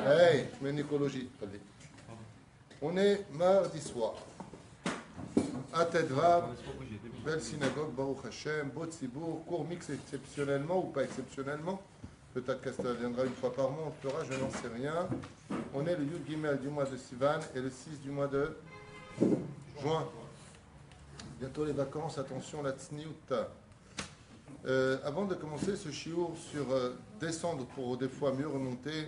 Hey, je mets une écologie. On est mardi soir. À Tedvav, belle synagogue, Baruch Hashem, beau tzibour, cours mix exceptionnellement ou pas exceptionnellement. Peut-être que ça viendra une fois par mois, on le fera, je n'en sais rien. On est le Yud Gimel du mois de Sivan et le 6 du mois de juin. Bientôt les vacances, attention la tsniout. Avant de commencer ce chiour sur descendre pour des fois mieux remonter,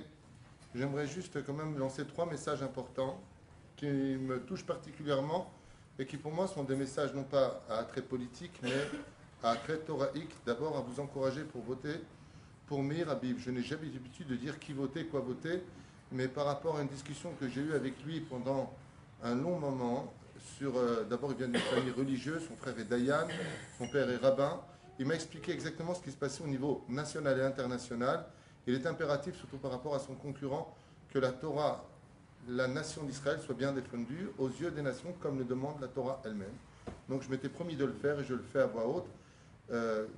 j'aimerais juste quand même lancer 3 messages importants qui me touchent particulièrement et qui pour moi sont des messages non pas à attrait politique mais à attrait thoraïque. D'abord à vous encourager pour voter pour Meir Habib. Je n'ai jamais l'habitude de dire qui voter, quoi voter, mais par rapport à une discussion que j'ai eue avec lui pendant un long moment sur, d'abord il vient d'une famille religieuse, son frère est Dayan, son père est rabbin. Il m'a expliqué exactement ce qui se passait au niveau national et international. Il est impératif, surtout par rapport à son concurrent, que la Torah, la nation d'Israël, soit bien défendue aux yeux des nations, comme le demande la Torah elle-même. Donc je m'étais promis de le faire et je le fais à voix haute.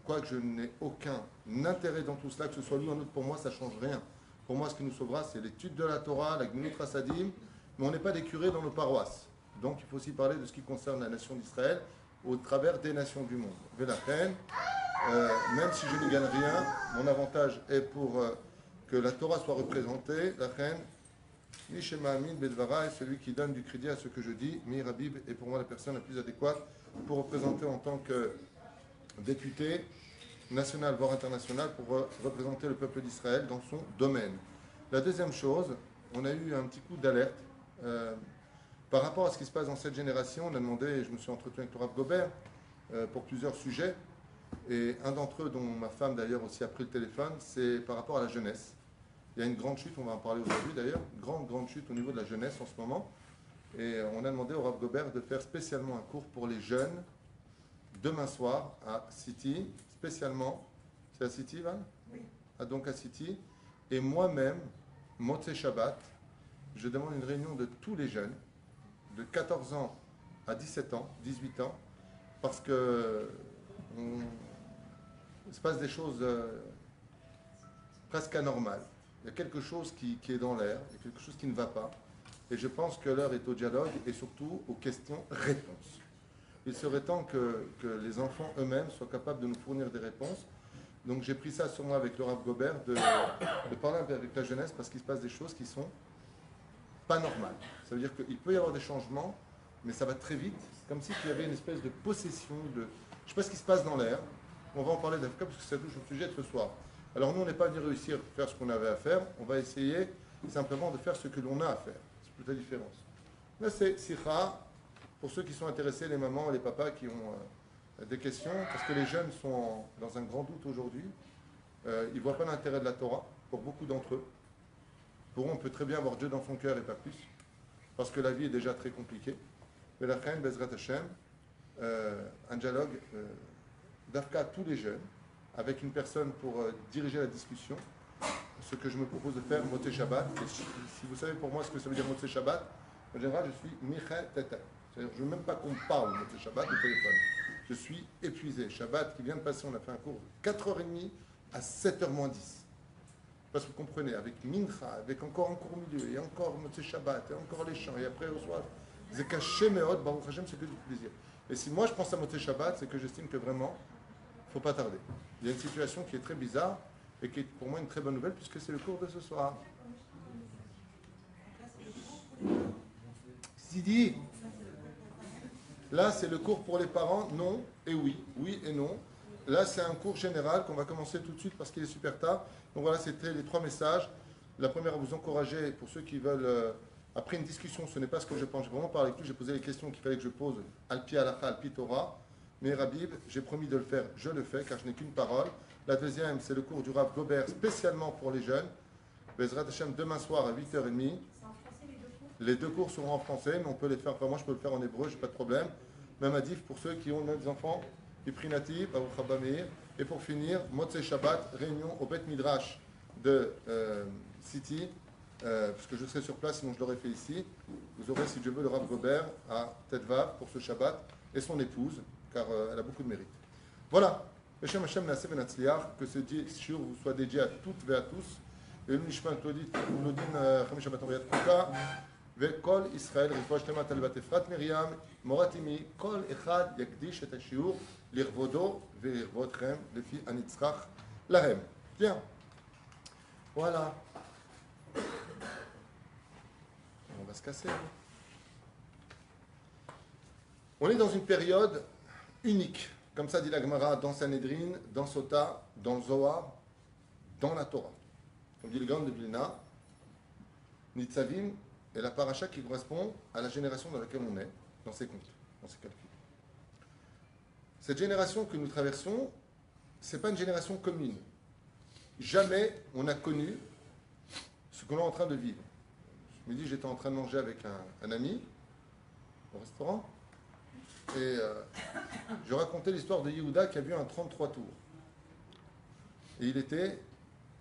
Quoique je n'ai aucun intérêt dans tout cela, que ce soit lui ou un autre, pour moi, ça ne change rien. Pour moi, ce qui nous sauvera, c'est l'étude de la Torah, la Gmilut Rasadim, mais on n'est pas des curés dans nos paroisses. Donc il faut aussi parler de ce qui concerne la nation d'Israël au travers des nations du monde. Velachen, même si je n'y gagne rien, mon avantage est pour que la Torah soit représentée. La reine, Mishema Amin Bedvara est celui qui donne du crédit à ce que je dis. Meir Habib est pour moi la personne la plus adéquate pour représenter en tant que député national, voire international, pour représenter le peuple d'Israël dans son domaine. La deuxième chose, on a eu un petit coup d'alerte. Par rapport à ce qui se passe dans cette génération, on a demandé, je me suis entretenu avec le Rav Gobert pour plusieurs sujets, et un d'entre eux, dont ma femme d'ailleurs aussi a pris le téléphone, c'est par rapport à la jeunesse. Il y a une grande chute, on va en parler aujourd'hui d'ailleurs, une grande chute au niveau de la jeunesse en ce moment, et on a demandé au Rav Gobert de faire spécialement un cours pour les jeunes demain soir à City, spécialement, c'est à City, Val ? Oui. Donc à City, et moi-même, Motzei Shabbat, je demande une réunion de tous les jeunes, de 14 ans à 17 ans, 18 ans, parce que il se passe des choses presque anormales. Il y a quelque chose qui est dans l'air, il y a quelque chose qui ne va pas, et je pense que l'heure est au dialogue et surtout aux questions-réponses. Il serait temps que les enfants eux-mêmes soient capables de nous fournir des réponses. Donc j'ai pris ça sur moi avec le Rav Gobert, de parler un peu avec la jeunesse, parce qu'il se passe des choses qui sont pas normal. Ça veut dire qu'il peut y avoir des changements, mais ça va très vite, comme s'il y avait une espèce de possession, je ne sais pas ce qui se passe dans l'air. On va en parler d'Africa parce que ça touche au sujet de ce soir. Alors nous, on n'est pas venu réussir à faire ce qu'on avait à faire, on va essayer simplement de faire ce que l'on a à faire. C'est toute la différence. Là, c'est Sikha, pour ceux qui sont intéressés, les mamans et les papas qui ont des questions, parce que les jeunes sont dans un grand doute aujourd'hui. Ils ne voient pas l'intérêt de la Torah, pour beaucoup d'entre eux. Pour eux, on peut très bien avoir Dieu dans son cœur et pas plus, parce que la vie est déjà très compliquée. Mais la reine, Bezrat Hashem, un dialogue d'Afka à tous les jeunes, avec une personne pour diriger la discussion, ce que je me propose de faire, Motzei Shabbat. Et si vous savez pour moi ce que ça veut dire Motzei Shabbat, en général, je suis Michel Teta. C'est-à-dire, je ne veux même pas qu'on parle de Motzei Shabbat au téléphone. Je suis épuisé. Shabbat qui vient de passer, on a fait un cours de 4h30 à 7h moins 10. Parce que vous comprenez, avec Mincha, avec encore un cours milieu, et encore Motzei Shabbat, et encore les chants, et après au soir, c'est caché, mais Baruch Hashem, c'est que du plaisir. Et si moi je pense à Motzei Shabbat, c'est que j'estime que vraiment, il ne faut pas tarder. Il y a une situation qui est très bizarre, et qui est pour moi une très bonne nouvelle, puisque c'est le cours de ce soir. Sidi, là c'est le cours pour les parents, non et oui, oui et non. Là, c'est un cours général qu'on va commencer tout de suite parce qu'il est super tard. Donc voilà, c'était les 3 messages. La première, à vous encourager, pour ceux qui veulent, après une discussion, ce n'est pas ce que je pense. J'ai vraiment parlé avec lui, j'ai posé les questions qu'il fallait que je pose, Alpi Alacha, Alpi Torah. Mais Rabib, j'ai promis de le faire, je le fais, car je n'ai qu'une parole. La deuxième, c'est le cours du Rav Gobert, spécialement pour les jeunes. Bezrat Hashem, demain soir à 8h30. C'est en français les 2 cours ? Les 2 cours seront en français, mais on peut les faire, enfin moi je peux le faire en hébreu, j'ai pas de problème. Même à Div, pour ceux qui ont des enfants. Et pour finir, Motzei Shabbat, réunion au Bet Midrash de City, parce que je serai sur place, sinon je l'aurais fait ici. Vous aurez, si Dieu veut, le Rav Gobert à Tedvav pour ce Shabbat, et son épouse, car elle a beaucoup de mérite. Voilà, Beshem Hashem Naaseh Venatzliach, que ce shiur vous soit dédié à toutes et à tous, לעילוי נשמת לודין חמישה בת אוריית חוקה, וכל ישראל, רפואה שלמה על בת אפרת מרים, מורת אמי, כל אחד יקדיש את השיעור לכבודו ולכבודכם, לפי הנצרך להם. Bien. Voilà. On va se casser. On est dans une période unique, comme ça dit la Gemara, dans Sanhedrin, dans Sota, dans le Zohar, dans la Torah. Comme dit le Gaon de Vilna, Nitzavim est la paracha qui correspond à la génération dans laquelle on est, dans ses comptes, dans ses calculs. Cette génération que nous traversons, ce n'est pas une génération commune. Jamais on a connu ce que l'on est en train de vivre. Je me dis, j'étais en train de manger avec un ami au restaurant et je racontais l'histoire de Yehuda qui a vu un 33 tours. Et il était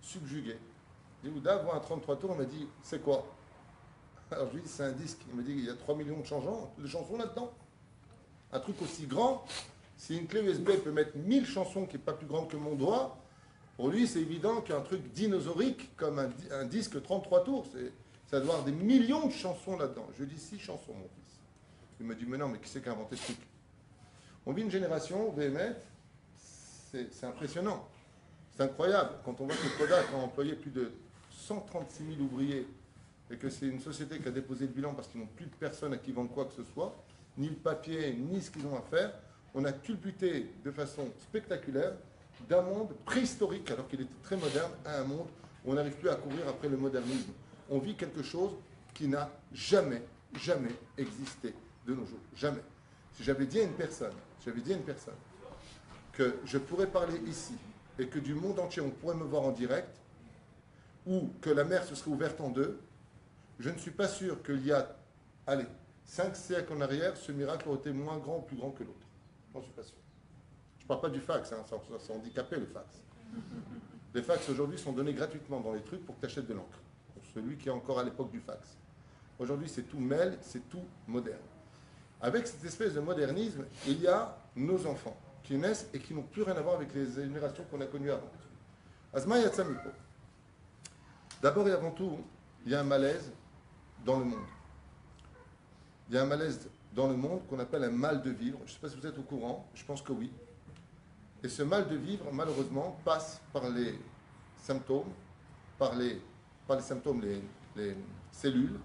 subjugué. Yehuda voit un 33 tours, il m'a dit, c'est quoi? Alors je lui ai dit, c'est un disque. Il m'a dit, il y a 3 millions de chansons là-dedans. Un truc aussi grand, si une clé USB peut mettre 1000 chansons qui n'est pas plus grande que mon doigt, pour lui, c'est évident qu'un truc dinosaurique, comme un disque 33 tours, ça doit avoir des millions de chansons là-dedans. Je dis 6 chansons, mon fils. Il me dit, mais non, mais qui c'est qui a inventé ce truc? On vit une génération, VMF, c'est impressionnant. C'est incroyable. Quand on voit que Kodak a employé plus de 136 000 ouvriers et que c'est une société qui a déposé le bilan parce qu'ils n'ont plus de personne à qui vendre quoi que ce soit, ni le papier, ni ce qu'ils ont à faire, on a culbuté de façon spectaculaire d'un monde préhistorique, alors qu'il était très moderne, à un monde où on n'arrive plus à courir après le modernisme. On vit quelque chose qui n'a jamais, jamais existé de nos jours. Jamais. Si j'avais dit à une personne que je pourrais parler ici et que du monde entier on pourrait me voir en direct, ou que la mer se serait ouverte en deux, je ne suis pas sûr qu'il y a, 5 siècles en arrière, ce miracle aurait été moins grand ou plus grand que l'autre. J'en suis pas sûr. Je ne parle pas du fax, hein, ça handicapé le fax. Les fax aujourd'hui sont donnés gratuitement dans les trucs pour que tu achètes de l'encre. Pour celui qui est encore à l'époque du fax. Aujourd'hui, c'est tout mail, c'est tout moderne. Avec cette espèce de modernisme, il y a nos enfants qui naissent et qui n'ont plus rien à voir avec les générations qu'on a connues avant. Azma Yatsamipo. D'abord et avant tout, il y a un malaise dans le monde. Il y a un malaise dans le monde qu'on appelle un mal de vivre. Je ne sais pas si vous êtes au courant, je pense que oui. Et ce mal de vivre, malheureusement, passe par les symptômes, par les symptômes, les cellules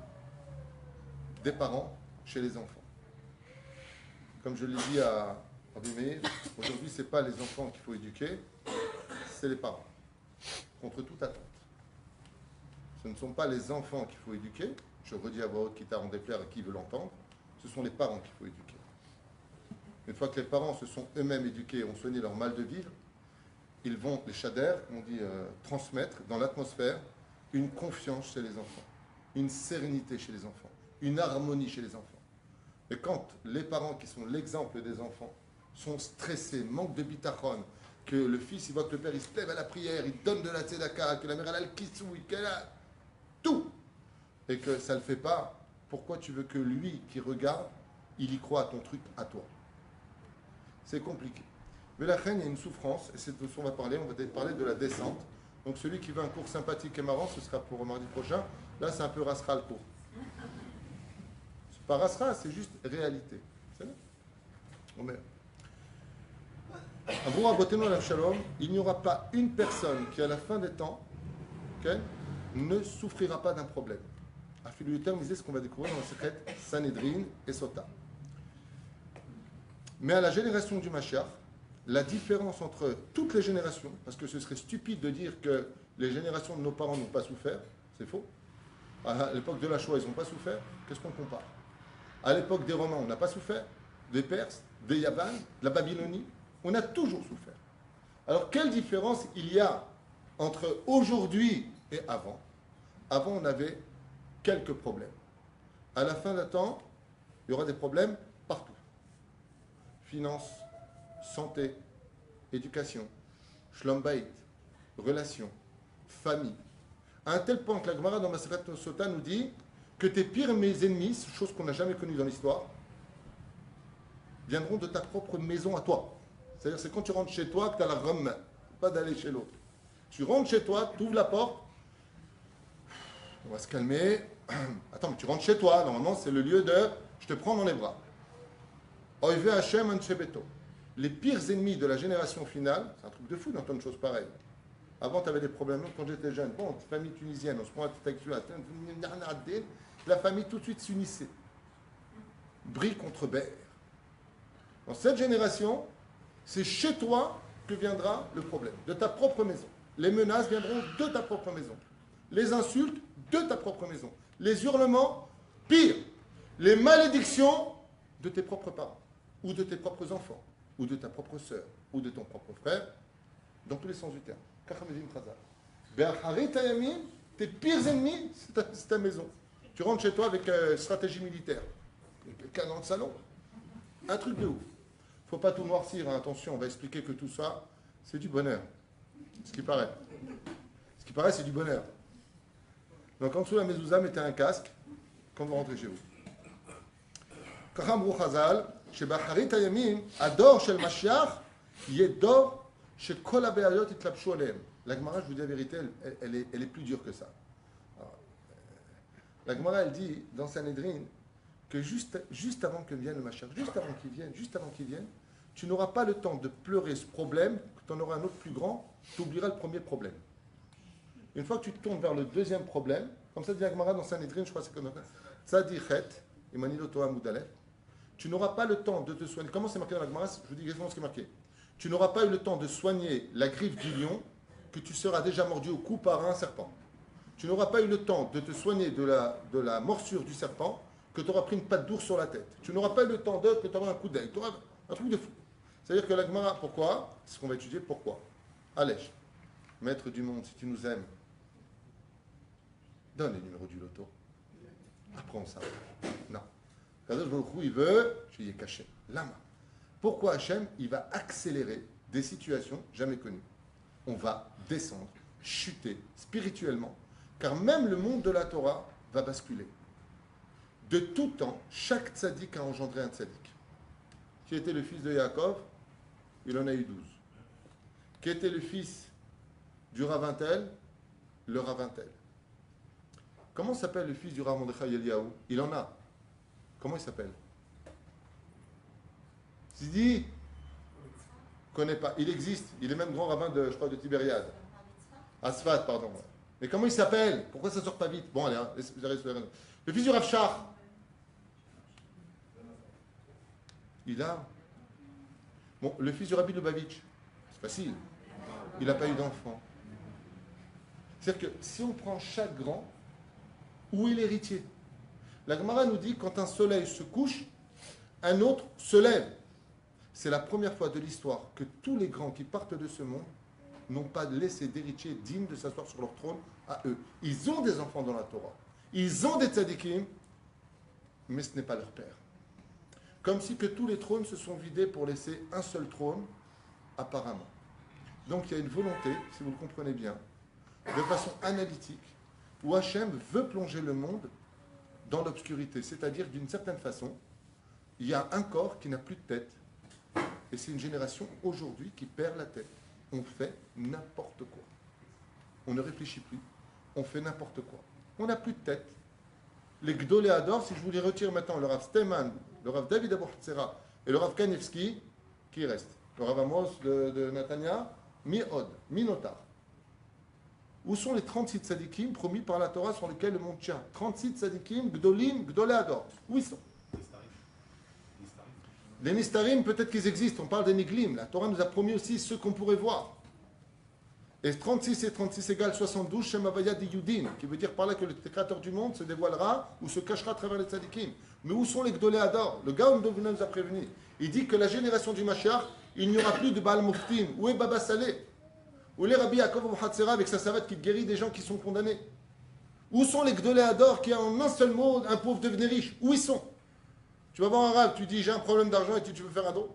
des parents chez les enfants. Comme je l'ai dit à Rabbi Meir, aujourd'hui, ce n'est pas les enfants qu'il faut éduquer, c'est les parents, contre toute attente. Ce ne sont pas les enfants qu'il faut éduquer, je redis à voix haute, quitte à en déplaire à qui veut l'entendre, ce sont les parents qu'il faut éduquer. Une fois que les parents se sont eux-mêmes éduqués et ont soigné leur mal de vivre, ils vont, les shaders, on dit transmettre dans l'atmosphère une confiance chez les enfants, une sérénité chez les enfants, une harmonie chez les enfants. Et quand les parents qui sont l'exemple des enfants sont stressés, manquent de bitachon, que le fils il voit que le père il se lève à la prière, il donne de la tzedaka, que la mère elle a le kitsou, qu'elle a tout, et que ça ne le fait pas, pourquoi tu veux que lui qui regarde, il y croit à ton truc à toi? C'est compliqué. Mais la reine, il y a une souffrance, et c'est de ce qu'on va parler. On va parler de la descente. Donc celui qui veut un cours sympathique et marrant, ce sera pour mardi prochain. Là, c'est un peu rasera le cours. C'est pas rasera, c'est juste réalité. C'est vrai. On met. Il n'y aura pas une personne qui, à la fin des temps, ne souffrira pas d'un problème. À fil du terme, c'est ce qu'on va découvrir dans le secret Sanhedrin et Sota. Mais à la génération du Mashiach, la différence entre toutes les générations, parce que ce serait stupide de dire que les générations de nos parents n'ont pas souffert, c'est faux. À l'époque de la Shoah, ils n'ont pas souffert. Qu'est-ce qu'on compare? À l'époque des Romains, on n'a pas souffert. Des Perses, des Yavans, de la Babylonie, on a toujours souffert. Alors, quelle différence il y a entre aujourd'hui et avant? Avant, on avait quelques problèmes. À la fin d'un temps, il y aura des problèmes partout. Finances, santé, éducation, shlom bayit, relations, famille. À un tel point que la Gemara dans Masechet Sota nous dit que tes pires mes ennemis, chose qu'on n'a jamais connue dans l'histoire, viendront de ta propre maison à toi. C'est-à-dire c'est quand tu rentres chez toi que tu as la rhum, pas d'aller chez l'autre. Tu rentres chez toi, tu ouvres la porte, On va se calmer. Attends, mais tu rentres chez toi. Normalement, c'est le lieu de je te prends dans les bras. Oive Hashem Anshebeto. Les pires ennemis de la génération finale, c'est un truc de fou d'entendre une chose pareille. Avant, tu avais des problèmes, même quand j'étais jeune. Bon, famille tunisienne, on se prend la famille tout de suite s'unissait. Brie contre Ber. Dans cette génération, c'est chez toi que viendra le problème, de ta propre maison. Les menaces viendront de ta propre maison. Les insultes, de ta propre maison. Les hurlements, pire. Les malédictions, de tes propres parents, ou de tes propres enfants, ou de ta propre sœur, ou de ton propre frère, dans tous les sens du terme. Tes pires ennemis, c'est ta maison. Tu rentres chez toi avec stratégie militaire. Quelqu'un dans le salon. Un truc de ouf. Il ne faut pas tout noircir, hein. Attention, on va expliquer que tout ça, c'est du bonheur. Ce qui paraît. Ce qui paraît, c'est du bonheur. Donc en dessous de la mezouza, mettez un casque quand vous rentrez chez vous. Kacham Ru Chazal, chez Bacharit Hayamim, Ador shel Mashiach, Yedor chez Kol HaBe'ayot Itlapshu Alehem. La Gemara, je vous dis la vérité, elle est plus dure que ça. Alors, la Gemara, elle dit dans Sanhedrin que juste avant que vienne le Mashiach, juste avant qu'il vienne, tu n'auras pas le temps de pleurer ce problème, que tu en auras un autre plus grand, tu oublieras le premier problème. Une fois que tu te tournes vers le deuxième problème, comme ça dit la Gemara dans Sanhedrin, je crois que c'est comme ça, ça dit Chet, Imanido Toa Moudalef, tu n'auras pas le temps de te soigner. Comment c'est marqué dans la Gemara? Je vous dis exactement ce qui est marqué. Tu n'auras pas eu le temps de soigner la griffe du lion que tu seras déjà mordu au cou par un serpent. Tu n'auras pas eu le temps de te soigner de la morsure du serpent que tu auras pris une patte d'ours sur la tête. Tu n'auras pas eu le temps que tu auras un coup d'œil. Tu auras un truc de fou. C'est-à-dire que la Gemara, pourquoi? C'est ce qu'on va étudier. Pourquoi? Allège, maître du monde, si tu nous aimes, donne les numéros du loto. Après on s'arrête. Non. Kadosh Baruch Hu, il veut, je lui ai caché. Lama. Pourquoi Hachem, il va accélérer des situations jamais connues? On va descendre, chuter spirituellement, car même le monde de la Torah va basculer. De tout temps, chaque tzaddik a engendré un tzaddik. Qui était le fils de Yaakov? Il en a eu 12. Qui était le fils du Rav Untel? Le Rav Untel. Comment s'appelle le fils du Rav Mordechai Eliyahu? Il en a. Comment il s'appelle? Sidi? Connais pas. Il existe. Il est même grand rabbin de, je crois, de Tibériade. Asfat, pardon. Mais comment il s'appelle? Pourquoi ça sort pas vite? Bon, allez, hein, le fils du Rav Shach. Il a. Bon, le fils du Rabbi Lubavitch. C'est facile. Il n'a pas eu d'enfant. C'est-à-dire que si on prend chaque grand, où est l'héritier? La Gemara nous dit quand un soleil se couche, un autre se lève. C'est la première fois de l'histoire que tous les grands qui partent de ce monde n'ont pas laissé d'héritier digne de s'asseoir sur leur trône à eux. Ils ont des enfants dans la Torah. Ils ont des tzadikim, mais ce n'est pas leur père. Comme si que tous les trônes se sont vidés pour laisser un seul trône, apparemment. Donc il y a une volonté, si vous le comprenez bien, de façon analytique, où Hachem veut plonger le monde dans l'obscurité. C'est-à-dire, d'une certaine façon, il y a un corps qui n'a plus de tête. Et c'est une génération aujourd'hui qui perd la tête. On fait n'importe quoi. On ne réfléchit plus. On fait n'importe quoi. On n'a plus de tête. Les Gdolé Ador, si je vous les retire maintenant, le Rav Steman, le Rav David Abou Hatzera et le Rav Kanevski, qui reste? Le Rav Amos de Natania, Mi-Od, Mi-Notar. Où sont les 36 tzadikim promis par la Torah sur lesquels le monde tient? 36 tzadikim, Gdolim, Gdolé Ador. Où ils sont? Les Nistarim, peut-être qu'ils existent. On parle des Niglim. La Torah nous a promis aussi ceux qu'on pourrait voir. Et 36 et 36 égale 72, Shem Havaya di Yudin, qui veut dire par là que le créateur du monde se dévoilera ou se cachera à travers les tzadikim. Mais où sont les Gdolé Ador? Le Gaon de nous a prévenu. Il dit que la génération du Mashiach, il n'y aura plus de Baal Muftin. Où est Baba Saleh? Où est Rabbi Yaakov Abou Hatzera avec sa savate qui guérit des gens qui sont condamnés? Où sont les Gdolé Ador qui, en un seul mot, un pauvre devenait riche? Où ils sont? Tu vas voir un rave, tu dis j'ai un problème d'argent et tu veux faire un don?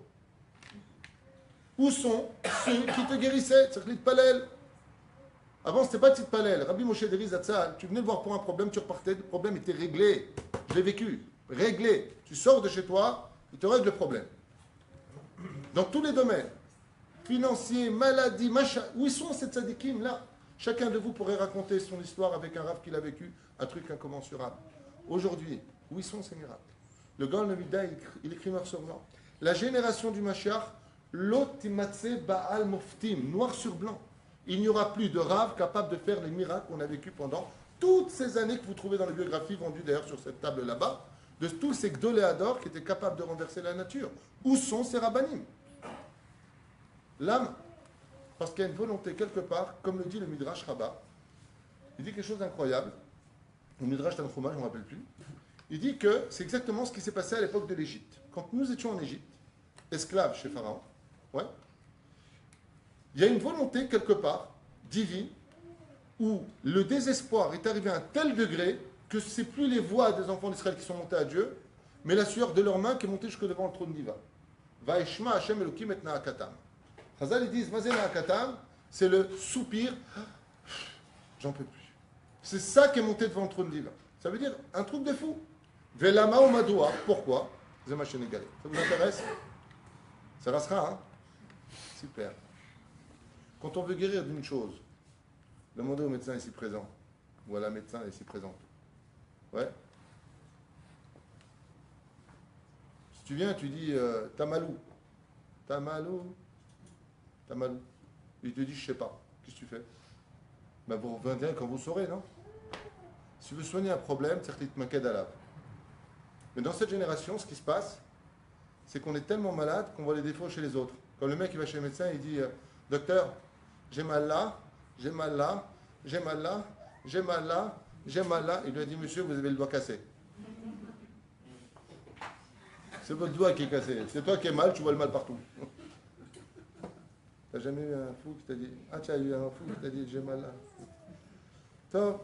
Où sont ceux qui te guérissaient? C'est Palel. Avant, ce n'était pas Tzit Palel. Rabbi Moshe Deri Zatzal, tu venais le voir pour un problème, tu repartais, le problème était réglé. Je l'ai vécu. Réglé. Tu sors de chez toi, il te règle le problème. Dans tous les domaines. Financiers, maladies, machin. Où ils sont ces tzadikim là? Chacun de vous pourrait raconter son histoire avec un rave qu'il a vécu un truc incommensurable. Aujourd'hui, où sont ces miracles? Le Gaon Levida, il écrit noir sur blanc. La génération du Mashiach, l'otimatse Baal Moftim, noir sur blanc. Il n'y aura plus de Rav capable de faire les miracles qu'on a vécu pendant toutes ces années que vous trouvez dans les biographies vendues d'ailleurs sur cette table là-bas, de tous ces Gdoléadors qui étaient capables de renverser la nature. Où sont ces rabbanim? L'âme, parce qu'il y a une volonté quelque part, comme le dit le Midrash Rabbah, il dit quelque chose d'incroyable, le Midrash Tanchuma, je ne me rappelle plus, il dit que c'est exactement ce qui s'est passé à l'époque de l'Égypte. Quand nous étions en Égypte, esclaves chez Pharaon, ouais, il y a une volonté quelque part, divine, où le désespoir est arrivé à un tel degré que ce n'est plus les voix des enfants d'Israël qui sont montés à Dieu, mais la sueur de leurs mains qui est montée jusque devant le trône d'Iva. Vaishma Hashem Elokim et Naakatam. Chazal, ils disent, Mazé Naakatam, c'est le soupir, j'en peux plus. C'est ça qui est monté devant le trône d'Iva. Ça veut dire un truc de fou. Velama ou Madoua, pourquoi? Ça vous intéresse? Ça restera, hein? Super. Quand on veut guérir d'une chose, demandez au médecin ici présent, ou à la médecin ici présente. Ouais. Si tu viens, tu dis, t'as mal où? T'as mal où? T'as mal où? Il te dit, je sais pas. Qu'est-ce que tu fais? Ben vous reviendrez quand vous saurez, non? Si tu veux soigner un problème, c'est qu'il te manquait d'alave. Mais dans cette génération, ce qui se passe, c'est qu'on est tellement malade qu'on voit les défauts chez les autres. Quand le mec il va chez le médecin, il dit, docteur, j'ai mal là, j'ai mal là, j'ai mal là, j'ai mal là, j'ai mal là. Il lui a dit, monsieur, vous avez le doigt cassé. C'est votre doigt qui est cassé. C'est toi qui es mal, tu vois le mal partout. T'as jamais eu un fou qui t'a dit, ah tu as eu un fou qui t'a dit, j'ai mal là. Donc,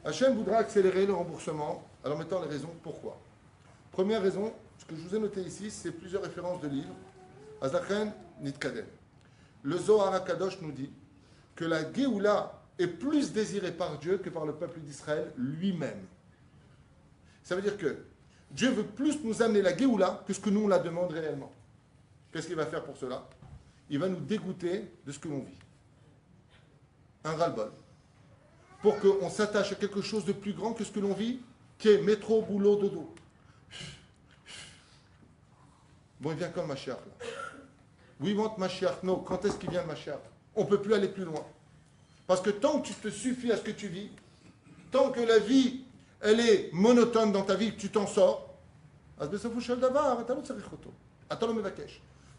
Hachem voudra accélérer le remboursement en mettant les raisons pourquoi. Première raison, ce que je vous ai noté ici, c'est plusieurs références de livres. Azachen Nitkadem. Le Zohar HaKadosh nous dit que la Géoula est plus désirée par Dieu que par le peuple d'Israël lui-même. Ça veut dire que Dieu veut plus nous amener la Géoula que ce que nous on la demande réellement. Qu'est-ce qu'il va faire pour cela? Il va nous dégoûter de ce que l'on vit. Un ras-le-bol. Pour qu'on s'attache à quelque chose de plus grand que ce que l'on vit, qui est métro, boulot, dodo. Bon, il vient quand Mashiach là? Oui, monte Mashiach. Non, quand est-ce qu'il vient le Mashiach? On ne peut plus aller plus loin. Parce que tant que tu te suffis à ce que tu vis, tant que la vie, elle est monotone dans ta vie, que tu t'en sors,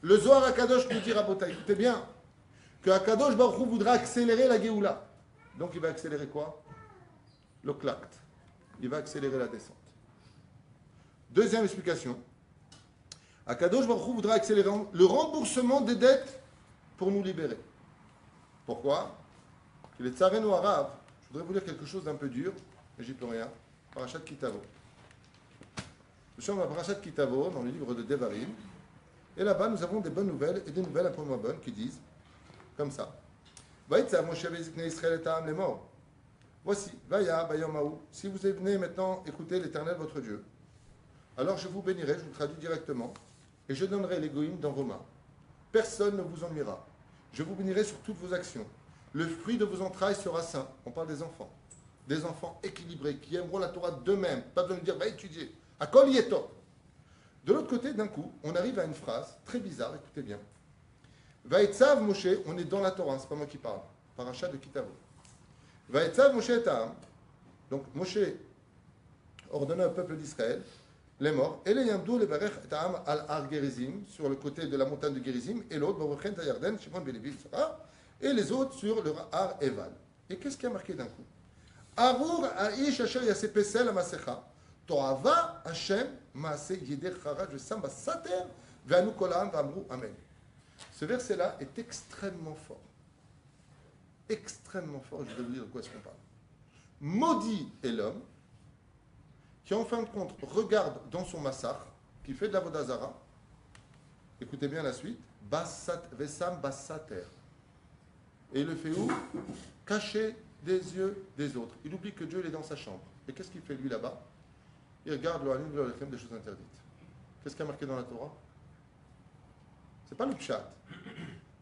le Zohar HaKadosh nous dit, Rabotai, écoutez bien, que HaKadosh Baruch Hu voudra accélérer la Géoula. Donc il va accélérer quoi? Le clact. Il va accélérer la descente. Deuxième explication. HaKadosh Baruch Hu voudra accélérer le remboursement des dettes pour nous libérer. Pourquoi? Il est tsareno arabe. Je voudrais vous dire quelque chose d'un peu dur, mais j'y peux rien. Parashat Kitavo. Nous sommes à Parashat Kitavo, dans le livre de Devarim. Et là-bas, nous avons des bonnes nouvelles et des nouvelles un peu moins bonnes qui disent comme ça. Les morts. Voici, Vaya, Bayamaou. Si vous venez maintenant écouter l'Éternel votre Dieu, alors je vous bénirai, je vous traduis directement, et je donnerai les goïms dans vos mains. Personne ne vous ennuiera. Je vous bénirai sur toutes vos actions. Le fruit de vos entrailles sera sain. On parle des enfants. Des enfants équilibrés, qui aimeront la Torah d'eux-mêmes. Pas besoin de dire, va étudier. À Kol Yeto. De l'autre côté, d'un coup, on arrive à une phrase très bizarre, écoutez bien. Vaïtzav Moshe, on est dans la Torah, c'est pas moi qui parle. Parachat de Kitavo. Vaïtzav Moshe et Ta'am. Donc Moshe ordonna au peuple d'Israël, les morts, et les Yamdou, les Barech Ta'am al-Ar Gerizim, sur le côté de la montagne de Gerizim, et l'autre, Baruchen Tayarden, Shimon Belevi, et les autres sur le Har Eval. Et qu'est-ce qui a marqué d'un coup? Arur Aish Asher Yaseh Pesel Amasecha, Toava Hashem Maase Yeder Charaj Vesam Basater, Ve'anu Kolam V'amru Amen. Ce verset-là est extrêmement fort. Extrêmement fort, je vais vous dire de quoi est-ce qu'on parle. Maudit est l'homme qui, en fin de compte, regarde dans son massar, qui fait de la vodazara. Écoutez bien la suite. Basat, Vesam Basater. Et il le fait où? Caché des yeux des autres. Il oublie que Dieu il est dans sa chambre. Et qu'est-ce qu'il fait lui là-bas? Il regarde le halim, le des choses interdites. Qu'est-ce qu'il y a marqué dans la Torah? C'est pas le pshat.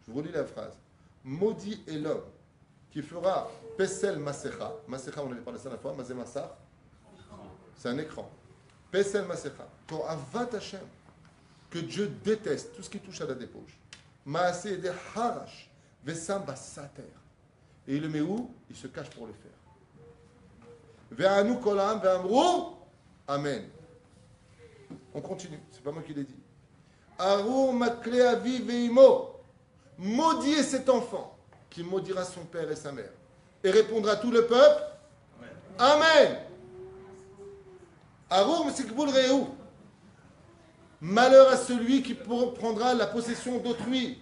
Je vous relis la phrase. Maudit est l'homme qui fera Pesel Masecha. Masecha, on avait parlé ça la fois, Mazé Massar. c'est un écran. Pesel Masecha. Pour Avat Hashem, que Dieu déteste tout ce qui touche à la débauche. Maaseh de Harash, Vesam Basater. Et il le met où? Il se cache pour le faire. Ve'anu kolam ve'amru. Amen. On continue, c'est pas moi qui l'ai dit. Arur makle avi ve'imo. Maudit cet enfant qui maudira son père et sa mère. Et répondra tout le peuple. Amen. Arur m'sikbul re'u. Malheur à celui qui prendra la possession d'autrui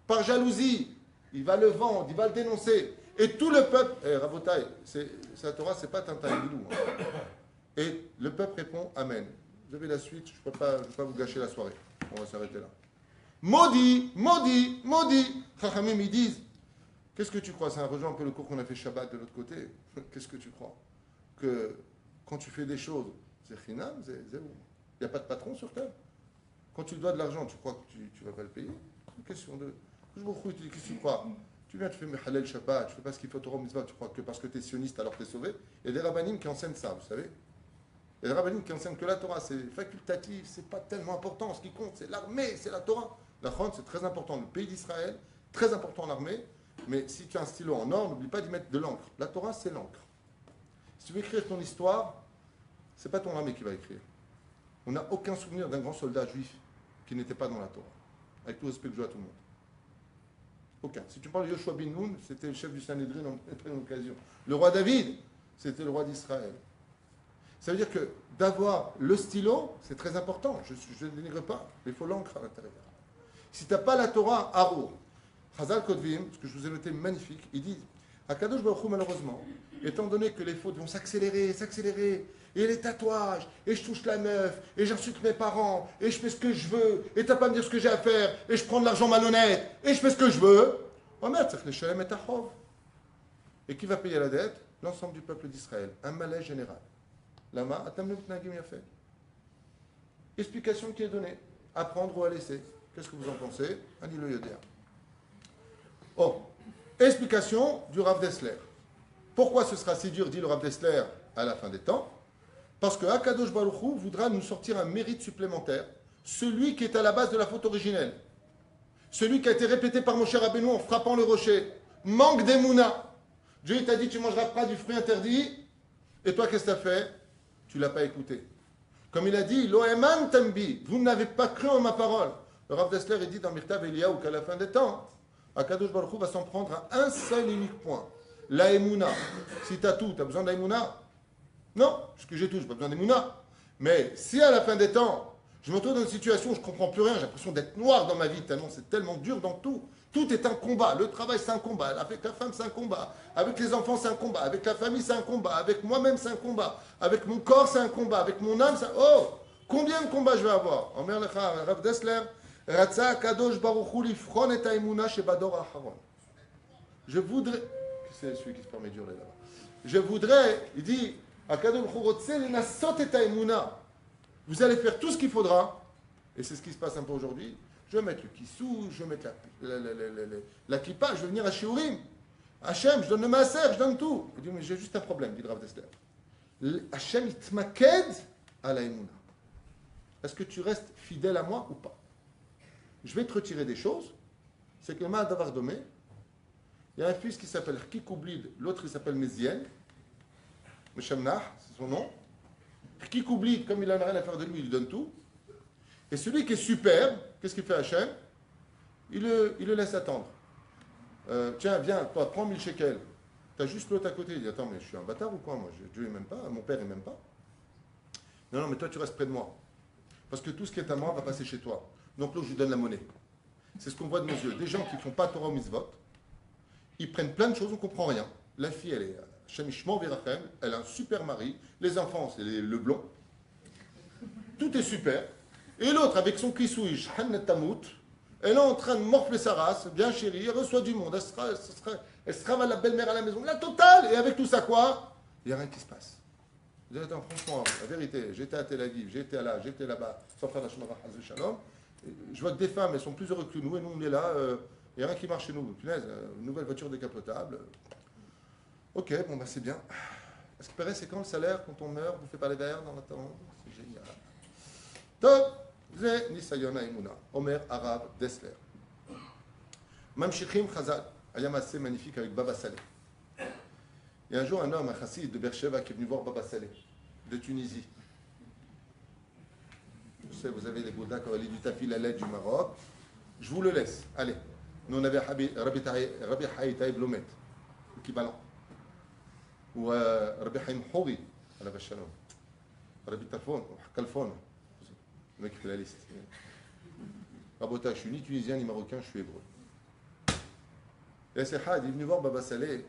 par jalousie. Il va le vendre, il va le dénoncer. Et tout le peuple, Rabotai, la Torah, c'est pas Tintin et Milou. Et le peuple répond Amen. Vous avez la suite, je ne peux pas vous gâcher la soirée. On va s'arrêter là. Maudit, maudit, maudit. Chachamim, ils disent, qu'est-ce que tu crois? Ça rejoint un peu le cours qu'on a fait Shabbat de l'autre côté. Qu'est-ce que tu crois? Que quand tu fais des choses, c'est chinam, c'est où? Il n'y a pas de patron sur terre. Quand tu dois de l'argent, tu crois que tu ne vas pas le payer? C'est une question de... Qu'est-ce que tu crois? Tu viens, tu fais Halal Shabbat, tu fais pas ce qu'il faut Torah Mitzvah, tu crois que parce que tu es sioniste alors tu es sauvé? Il y a des rabbinim qui enseignent ça, vous savez? Il y a des rabbinim qui enseignent que la Torah, c'est facultatif, c'est pas tellement important. Ce qui compte, c'est l'armée, c'est la Torah. La Chon, c'est très important. Le pays d'Israël, très important l'armée. Mais si tu as un stylo en or, n'oublie pas d'y mettre de l'encre. La Torah, c'est l'encre. Si tu veux écrire ton histoire, c'est pas ton armée qui va écrire. On n'a aucun souvenir d'un grand soldat juif qui n'était pas dans la Torah. Avec tout respect que je dois à tout le monde. Aucun. Si tu parles de Yoshua bin Nun, c'était le chef du Sanhédrin en pleine occasion. Le roi David, c'était le roi d'Israël. Ça veut dire que d'avoir le stylo, c'est très important. Je ne dénigre pas, mais il faut l'encre à l'intérieur. Si tu n'as pas la Torah, Arour, Chazal Kotvim, ce que je vous ai noté magnifique, il dit, Akadosh Baruch Hu, malheureusement, étant donné que les fautes vont s'accélérer, et les tatouages, et je touche la meuf, et j'insulte mes parents, et je fais ce que je veux, et tu n'as pas à me dire ce que j'ai à faire, et je prends de l'argent malhonnête, et je fais ce que je veux, oh merde, c'est que les Shalem et Tachov. Et qui va payer la dette? L'ensemble du peuple d'Israël. Un malaise général. Lama, Atam le Tnagim a fait. Explication qui est donnée. À prendre ou à laisser. Qu'est-ce que vous en pensez? Ani le Yodéa. Oh, explication du Rav Dessler. Pourquoi ce sera si dur, dit le Rav Dessler, à la fin des temps? Parce que Akadosh Baruch Hu voudra nous sortir un mérite supplémentaire, celui qui est à la base de la faute originelle, celui qui a été répété par Moshe Rabbeinu en frappant le rocher. Manque d'émouna. Dieu t'a dit tu ne mangeras pas du fruit interdit, et toi qu'est-ce que tu as fait? Tu ne l'as pas écouté. Comme il a dit, Loeman Tambi, vous n'avez pas cru en ma parole. Le Rav Dessler il dit dans Mirtav Eliyahu qu'à la fin des temps, Akadosh Baruch Hu va s'en prendre à un seul unique point. La émouna. Si tu as tout, tu as besoin de la émouna? Non, ce que j'ai tout, je n'ai pas besoin d'émouna. Mais si à la fin des temps, je me retrouve dans une situation où je ne comprends plus rien, j'ai l'impression d'être noir dans ma vie, tellement c'est tellement dur dans tout. Tout est un combat. Le travail, c'est un combat. Avec la femme, c'est un combat. Avec les enfants, c'est un combat. Avec la famille, c'est un combat. Avec moi-même, c'est un combat. Avec mon corps, c'est un combat. Avec mon âme, c'est un... Oh, combien de combats je vais avoir? Omer lecha, Rav Dessler, Ratza Kadosh Baruch Hu lifron et haimuna shebador hacharon. Je voudrais... C'est celui qui se permet de hurler là-bas. Je voudrais, il dit, Akadosh Baruch Hu rotse lenasot et haimuna. Vous allez faire tout ce qu'il faudra, et c'est ce qui se passe un peu aujourd'hui. Je vais mettre le kissou, je vais mettre la kippa, je vais venir à Shiurim. Hachem, je donne le maaser, je donne tout. Il dit, mais j'ai juste un problème, dit le Rav Dessler. Hachem, il te m'akked à la émouna. Est-ce que tu restes fidèle à moi ou pas? Je vais te retirer des choses. C'est que le mal d'avoir domé. Il y a un fils qui s'appelle Kikoublid, l'autre il s'appelle Mézienne. Meshamnah, c'est son nom. Kikoublid, comme il n'a rien à faire de lui, il lui donne tout. Et celui qui est superbe, qu'est-ce qu'il fait Hachem? Il le laisse attendre. Tiens, viens, toi, prends 1000 shekels. Tu as juste l'autre à côté. Il dit, attends, mais je suis un bâtard ou quoi? Moi, Dieu ne m'aime pas, mon père ne m'aime pas. Non, mais toi, tu restes près de moi. Parce que tout ce qui est à moi va passer chez toi. Donc là, je lui donne la monnaie. C'est ce qu'on voit de nos yeux. Des gens qui ne font pas Torah ou Mitzvot, ils prennent plein de choses, on ne comprend rien. La fille, elle est Shemishmor Virachem, elle a un super mari. Les enfants, c'est le blond. Tout est super. Et l'autre, avec son kissouish, Hannet Tamout, elle est en train de morfler sa race, bien chérie, elle reçoit du monde, elle sera la belle-mère à la maison, la totale. Et avec tout ça, quoi? Il n'y a rien qui se passe. Vous dites, attends, franchement, la vérité, j'étais à Tel Aviv, j'étais là-bas, sans faire la Shemara Hazé Shalom. Je vois que des femmes, elles sont plus heureuses que nous, et nous, on est là, il n'y a rien qui marche chez nous. Punaise, une nouvelle voiture décapotable. Ok, bon, bah c'est bien. Est-ce que c'est quand le salaire, quand on meurt, vous faites pas les verres dans la tombe? C'est génial. Top, c'est Nisayona Imuna, Omer Arabe Dessler. Mamshichim Chazal, Ayam assez magnifique avec Baba Saleh. Il y a un jour un homme, un chassid de Beersheba, qui est venu voir Baba Saleh, de Tunisie. Je sais, vous avez les Bouddhas qui ont du Tafil à l'aide du Maroc. Je vous le laisse. Allez. Nous, on avait Rabbi Haïtaï Blomet, l'équivalent. Ou Rabbi Haïm Houri, à la Vachalom. Rabbi Talfon, ou Kalfon. Le mec qui fait la liste. Rabota, je suis ni tunisien ni marocain, je suis hébreu. Et c'est Had, il est venu voir Baba Saleh.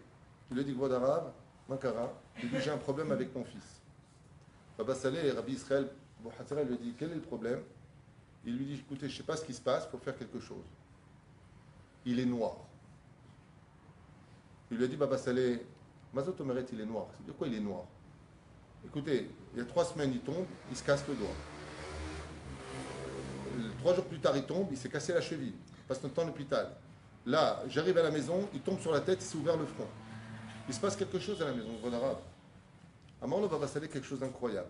Il lui a dit, voix d'arabe, Makara. Il lui dit, j'ai un problème avec mon fils. Baba Saleh et Rabbi Israël, Bouhassara lui a dit, quel est le problème? Il lui dit, écoutez, je ne sais pas ce qui se passe, il faut faire quelque chose. Il est noir. Il lui a dit, Baba Saleh, Mazot Omeret, il est noir. C'est de quoi il est noir? Écoutez, il y a 3 semaines, il tombe, il se casse le doigt. 3 jours plus tard, il tombe, il s'est cassé la cheville. Il passe notre temps à l'hôpital. Là, j'arrive à la maison, il tombe sur la tête, il s'est ouvert le front. Il se passe quelque chose à la maison, en arabe. À Marlo Baba Saleh, quelque chose d'incroyable.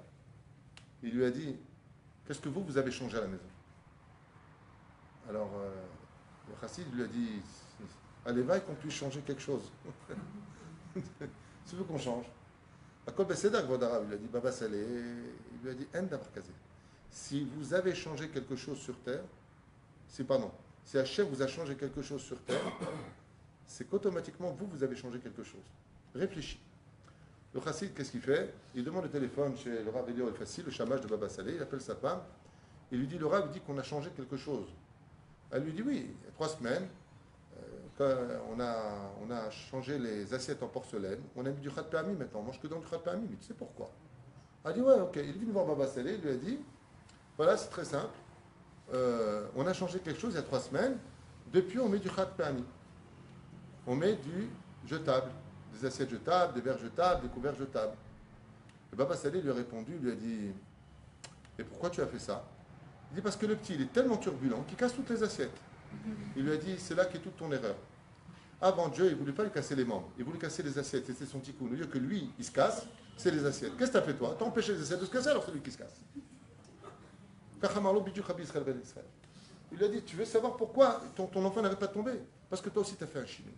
Il lui a dit, qu'est-ce que vous avez changé à la maison? Alors, le chassid lui a dit, allez, va et qu'on puisse changer quelque chose. Tu veux qu'on change? À Kol Bessédak, il lui a dit, Baba Saleh, il lui a dit, si vous avez changé quelque chose sur terre, si Hachem vous a changé quelque chose sur terre, c'est qu'automatiquement, vous avez changé quelque chose. Réfléchis. Le chassid, qu'est-ce qu'il fait? Il demande le téléphone chez le Rav Elior El-Fassi, le chamash de Baba Saleh, il appelle sa femme, il lui dit, le Rav dit qu'on a changé quelque chose. Elle lui dit, oui, il y a 3 semaines, on a changé les assiettes en porcelaine, on a mis du khat permis maintenant, on mange que dans du khat permis, mais tu sais pourquoi? Elle dit, ouais, ok. Il est venu voir Baba Saleh, il lui a dit, voilà, c'est très simple, on a changé quelque chose il y a 3 semaines, depuis on met du khat permis. On met du jetable, des assiettes jetables, des verres jetables, des couverts jetables. Et Baba Saleh lui a répondu, il lui a dit, et pourquoi tu as fait ça? Il dit, parce que le petit, il est tellement turbulent qu'il casse toutes les assiettes. Il lui a dit, c'est là qu'est toute ton erreur. Avant Dieu, il ne voulait pas lui casser les membres, il voulait casser les assiettes, c'était son tikkun. Au lieu que lui, il se casse, c'est les assiettes. Qu'est-ce que tu as fait toi? Tu as empêché les assiettes de se casser, alors c'est lui qui se casse. Il lui a dit, tu veux savoir pourquoi ton enfant n'arrête pas de tomber? Parce que toi aussi tu as fait un chimie.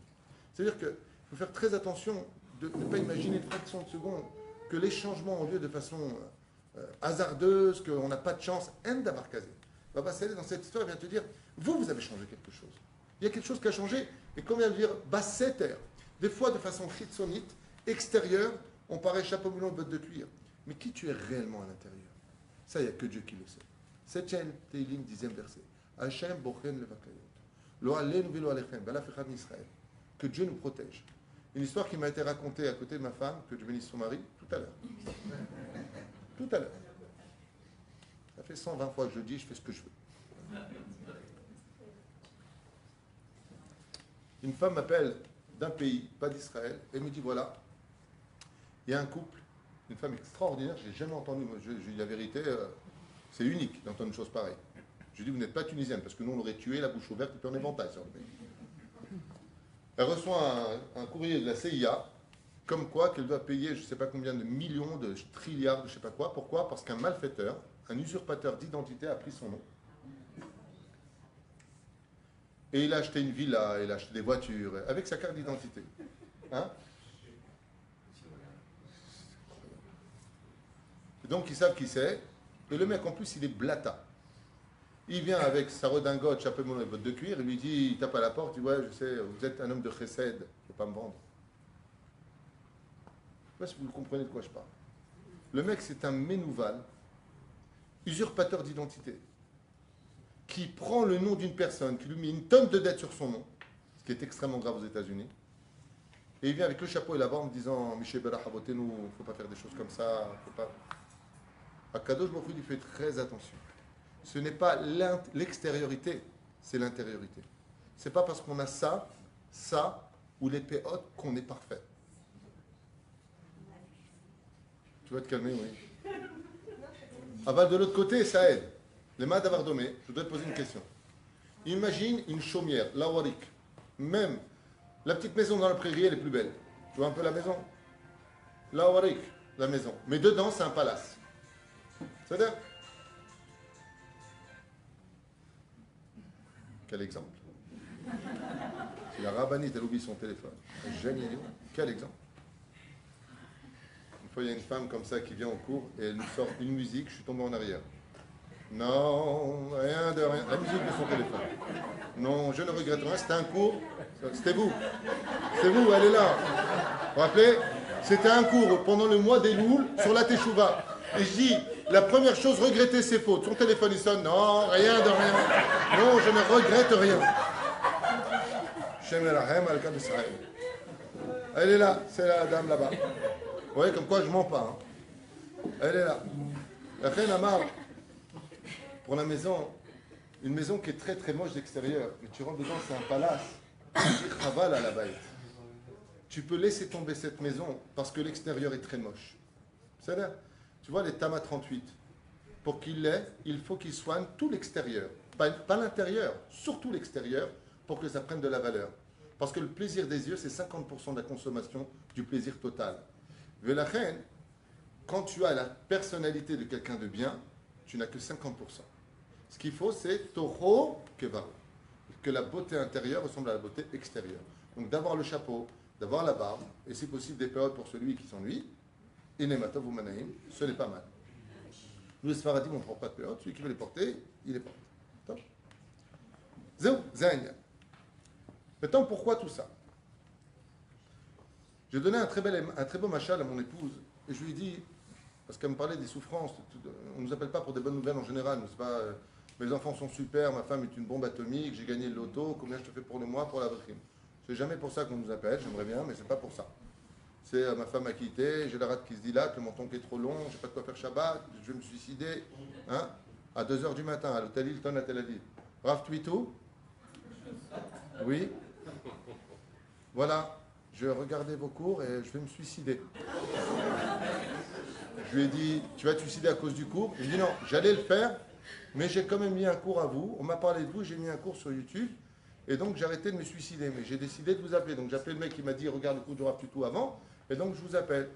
C'est-à-dire qu'il faut faire très attention de ne pas imaginer une fraction de seconde que les changements ont lieu de façon hasardeuse, qu'on n'a pas de chance. Baba Saleh, dans cette histoire, il vient te dire, vous avez changé quelque chose. Il y a quelque chose qui a changé, et comme il vient de dire, basseter. Des fois, de façon chitsonite, extérieure, on paraît chapeau melon de botte de cuir. Mais qui tu es réellement à l'intérieur? Ça, il n'y a que Dieu qui le sait. 7e Teilim, 10e verset. Hachem bochen levakayot. Lo alenu velo alechem, balaf echad Israël. Que Dieu nous protège. Une histoire qui m'a été racontée à côté de ma femme, que Dieu bénisse son mari, tout à l'heure. Tout à l'heure. Ça fait 120 fois que je dis, je fais ce que je veux. Une femme m'appelle d'un pays, pas d'Israël, et me dit, voilà, il y a un couple, une femme extraordinaire, je n'ai jamais entendu, moi, je dis la vérité, c'est unique d'entendre une chose pareille. Je dis, vous n'êtes pas tunisienne, parce que nous, on aurait tué la bouche ouverte et puis en éventail sur le pays. Elle reçoit un courrier de la CIA, comme quoi qu'elle doit payer je ne sais pas combien de millions, de trilliards, de je ne sais pas quoi. Pourquoi? Parce qu'un malfaiteur, un usurpateur d'identité a pris son nom. Et il a acheté une villa, il a acheté des voitures, avec sa carte d'identité. Hein? Donc ils savent qui c'est. Et le mec en plus il est blata. Il vient avec sa redingote, chapeau melon et bottes de cuir, il lui dit, il tape à la porte, il dit, ouais, je sais, vous êtes un homme de chesed, il ne faut pas me vendre. Je ne sais pas si vous comprenez de quoi je parle. Le mec, c'est un ménouval, usurpateur d'identité, qui prend le nom d'une personne, qui lui met une tonne de dettes sur son nom, ce qui est extrêmement grave aux États-Unis, et il vient avec le chapeau et la barbe en disant, Michel Berah, abotez-nous, il ne faut pas faire des choses comme ça, faut pas... Akadosh Baruch Hu, il fait très attention. Ce n'est pas l'extériorité, c'est l'intériorité. Ce n'est pas parce qu'on a ça, ou les péotes qu'on est parfait. Tu vas te calmer, oui. Ah bah de l'autre côté, ça aide. Les mains d'Avardomé, je voudrais te poser une question. Imagine une chaumière, la Warik. Même la petite maison dans la prairie, elle est plus belle. Tu vois un peu la maison? La warik, la maison. Mais dedans, c'est un palace. C'est-à-dire? Quel exemple? Si la rabbinite, elle oublie son téléphone. Génial. Quel exemple? Une fois, il y a une femme comme ça qui vient au cours et elle nous sort une musique, je suis tombé en arrière. Non, rien de rien. La musique de son téléphone. Non, je ne regrette rien, c'était un cours. C'était vous. C'est vous, elle est là. Vous vous rappelez? C'était un cours pendant le mois des Louls sur la Teshuvah. Et je dis, la première chose, regretter ses fautes. Son téléphone, il sonne. Non, rien de rien. Non, je ne regrette rien. Elle est là, c'est la dame là-bas. Vous voyez, comme quoi je mens pas. Hein. Elle est là. La reine Amar, pour la maison, une maison qui est très très moche d'extérieur, mais tu rentres dedans, c'est un palace. Tu chaval à la baït. Tu peux laisser tomber cette maison parce que l'extérieur est très moche. C'est-à-dire, tu vois les Tama 38, pour qu'il l'ait, il faut qu'il soigne tout l'extérieur. Pas l'intérieur, surtout l'extérieur, pour que ça prenne de la valeur. Parce que le plaisir des yeux, c'est 50% de la consommation du plaisir total. Velachen, quand tu as la personnalité de quelqu'un de bien, tu n'as que 50%. Ce qu'il faut, c'est Toho Kevaro. Que la beauté intérieure ressemble à la beauté extérieure. Donc d'avoir le chapeau, d'avoir la barbe, et si possible des périodes pour celui qui s'ennuie, Inematov ou Manaïm, ce n'est pas mal. Nous, les Sfaradim, on ne prend pas de période, celui qui veut les porter, il les porte. Zéou, Zéania. Maintenant, pourquoi tout ça? J'ai donné un très beau machal à mon épouse, et je lui ai dit, parce qu'elle me parlait des souffrances, on ne nous appelle pas pour des bonnes nouvelles en général, c'est pas, mes enfants sont super, ma femme est une bombe atomique, j'ai gagné le loto, combien je te fais pour le mois, pour la prime. C'est jamais pour ça qu'on nous appelle, j'aimerais bien, mais c'est pas pour ça. C'est ma femme a quitté, j'ai la rate qui se dilate, le menton qui est trop long, j'ai pas de quoi faire Shabbat, je vais me suicider, hein, à 2h du matin, à l'hôtel Hilton à Tel Aviv. Rav Twitou? Oui? Voilà, je regardais vos cours et je vais me suicider. Je lui ai dit, tu vas te suicider à cause du cours? Il me dit non, j'allais le faire, mais j'ai quand même mis un cours à vous. On m'a parlé de vous, j'ai mis un cours sur YouTube. Et donc j'ai arrêté de me suicider, mais j'ai décidé de vous appeler. Donc j'ai appelé le mec qui m'a dit, regarde le cours de Rav Tutu avant, et donc je vous appelle.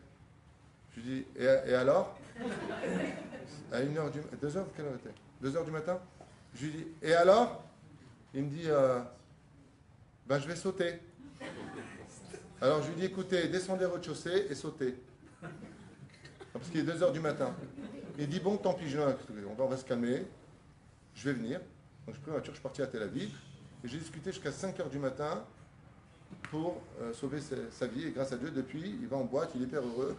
Je lui dis, et alors? À 1h du matin, 2h, quelle heure était? 2h du matin? Je lui dis, et alors? Il me dit, ben je vais sauter. Alors je lui dis, écoutez, descendez au rez-de-chaussée et sautez. Parce qu'il est 2h du matin. Il dit, bon, tant pis, on va se calmer, je vais venir. Donc je pris ma voiture, je suis parti à Tel Aviv, et j'ai discuté jusqu'à 5h du matin pour sauver sa vie, et grâce à Dieu, depuis, il va en boîte, il est hyper heureux.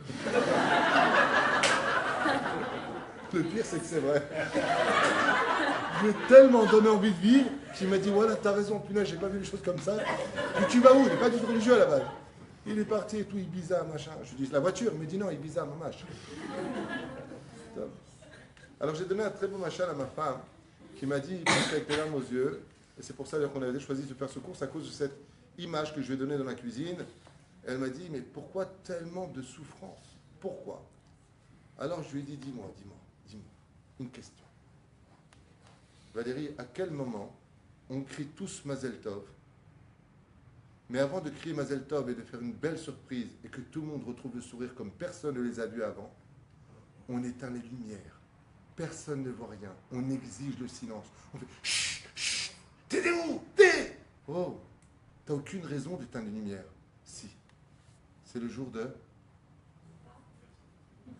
Le pire, c'est que c'est vrai. Je lui ai tellement donné envie de vivre, qu'il m'a dit, voilà, t'as raison, punaise, j'ai pas vu les choses comme ça. Je lui dis, tu vas où? Il n'est pas du tout religieux à la base. Il est parti et tout, Ibiza, machin. Je lui dis, la voiture? Il me dit, non, Ibiza, mamache. Alors j'ai donné un très beau machal à ma femme, qui m'a dit, avec les larmes aux yeux, et c'est pour ça qu'on avait choisi de faire ce cours, à cause de cette image que je lui ai donnée dans ma cuisine. Elle m'a dit, mais pourquoi tellement de souffrance? Pourquoi? Alors je lui ai dit, dis-moi, une question. Valérie, à quel moment on crie tous Mazel Tov, mais avant de crier Mazel Tov et de faire une belle surprise et que tout le monde retrouve le sourire comme personne ne les a vus avant, on éteint les lumières. Personne ne voit rien. On exige le silence. On fait chut, chut, t'es où? T'es? Oh, t'as aucune raison d'éteindre les lumières. Si. C'est le jour de.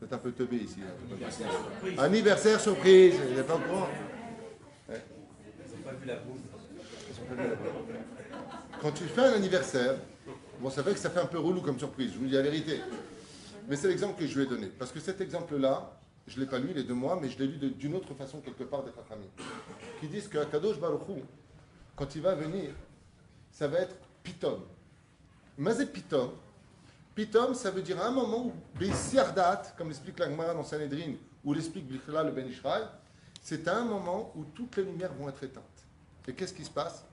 Vous êtes un peu teubé ici. Anniversaire surprise. Il n'y a pas au courant. Ouais. Ils n'ont pas vu la bouffe. Quand tu fais un anniversaire, bon, ça fait que ça fait un peu relou comme surprise, je vous dis la vérité. Mais c'est l'exemple que je lui ai donné. Parce que cet exemple-là, je ne l'ai pas lu, il est de moi, mais je l'ai lu d'une autre façon quelque part des Chachamim. Qui disent que Kadosh Baruch Hu, quand il va venir, ça va être Pitom. Mazé Pitom. Pitom, ça veut dire à un moment où, Bessiardat, comme l'explique la Gemara dans Sanhedrin, ou l'explique Bichla le Ben Ishraï, c'est à un moment où toutes les lumières vont être éteintes. Et qu'est-ce qui se passe?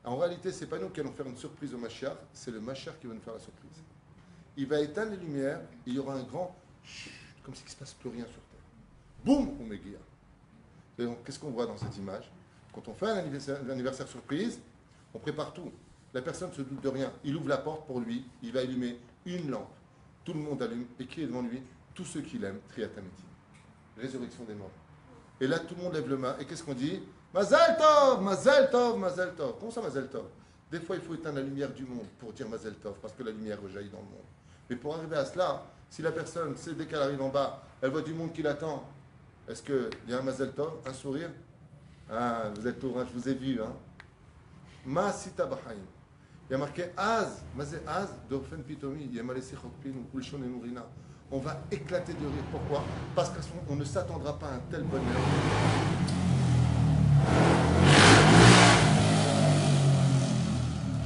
En réalité, ce n'est pas nous qui allons faire une surprise au Mashiach, c'est le Mashiach qui va nous faire la surprise. Il va éteindre les lumières, et il y aura un grand chut, comme s'il ne se passe plus rien sur terre. Boum, on m'aiguille. Et donc, qu'est-ce qu'on voit dans cette image? Quand on fait un anniversaire surprise, on prépare tout. La personne ne se doute de rien. Il ouvre la porte pour lui, il va allumer une lampe, tout le monde allume, et qui est devant lui? Tous ceux qu'il aime, Triatamiti. Résurrection des morts. Et là, tout le monde lève le main, et qu'est-ce qu'on dit? Mazel Tov, Mazel Tov, Mazel Tov. Comment ça, Mazel Tov? Des fois, il faut éteindre la lumière du monde pour dire Mazel Tov, parce que la lumière rejaillit dans le monde. Mais pour arriver à cela, si la personne, c'est dès qu'elle arrive en bas, elle voit du monde qui l'attend, est-ce qu'il y a un Mazel Tov, un sourire? Ah, vous êtes au je vous ai vu, hein? Ma sita bahaim. Il y a marqué Az, Mazé Az, d'Orfen Pitomi, Yamalesi Chokpin, Kulshon et Nourina. On va éclater de rire. Pourquoi? Parce qu'on ne s'attendra pas à un tel bonheur.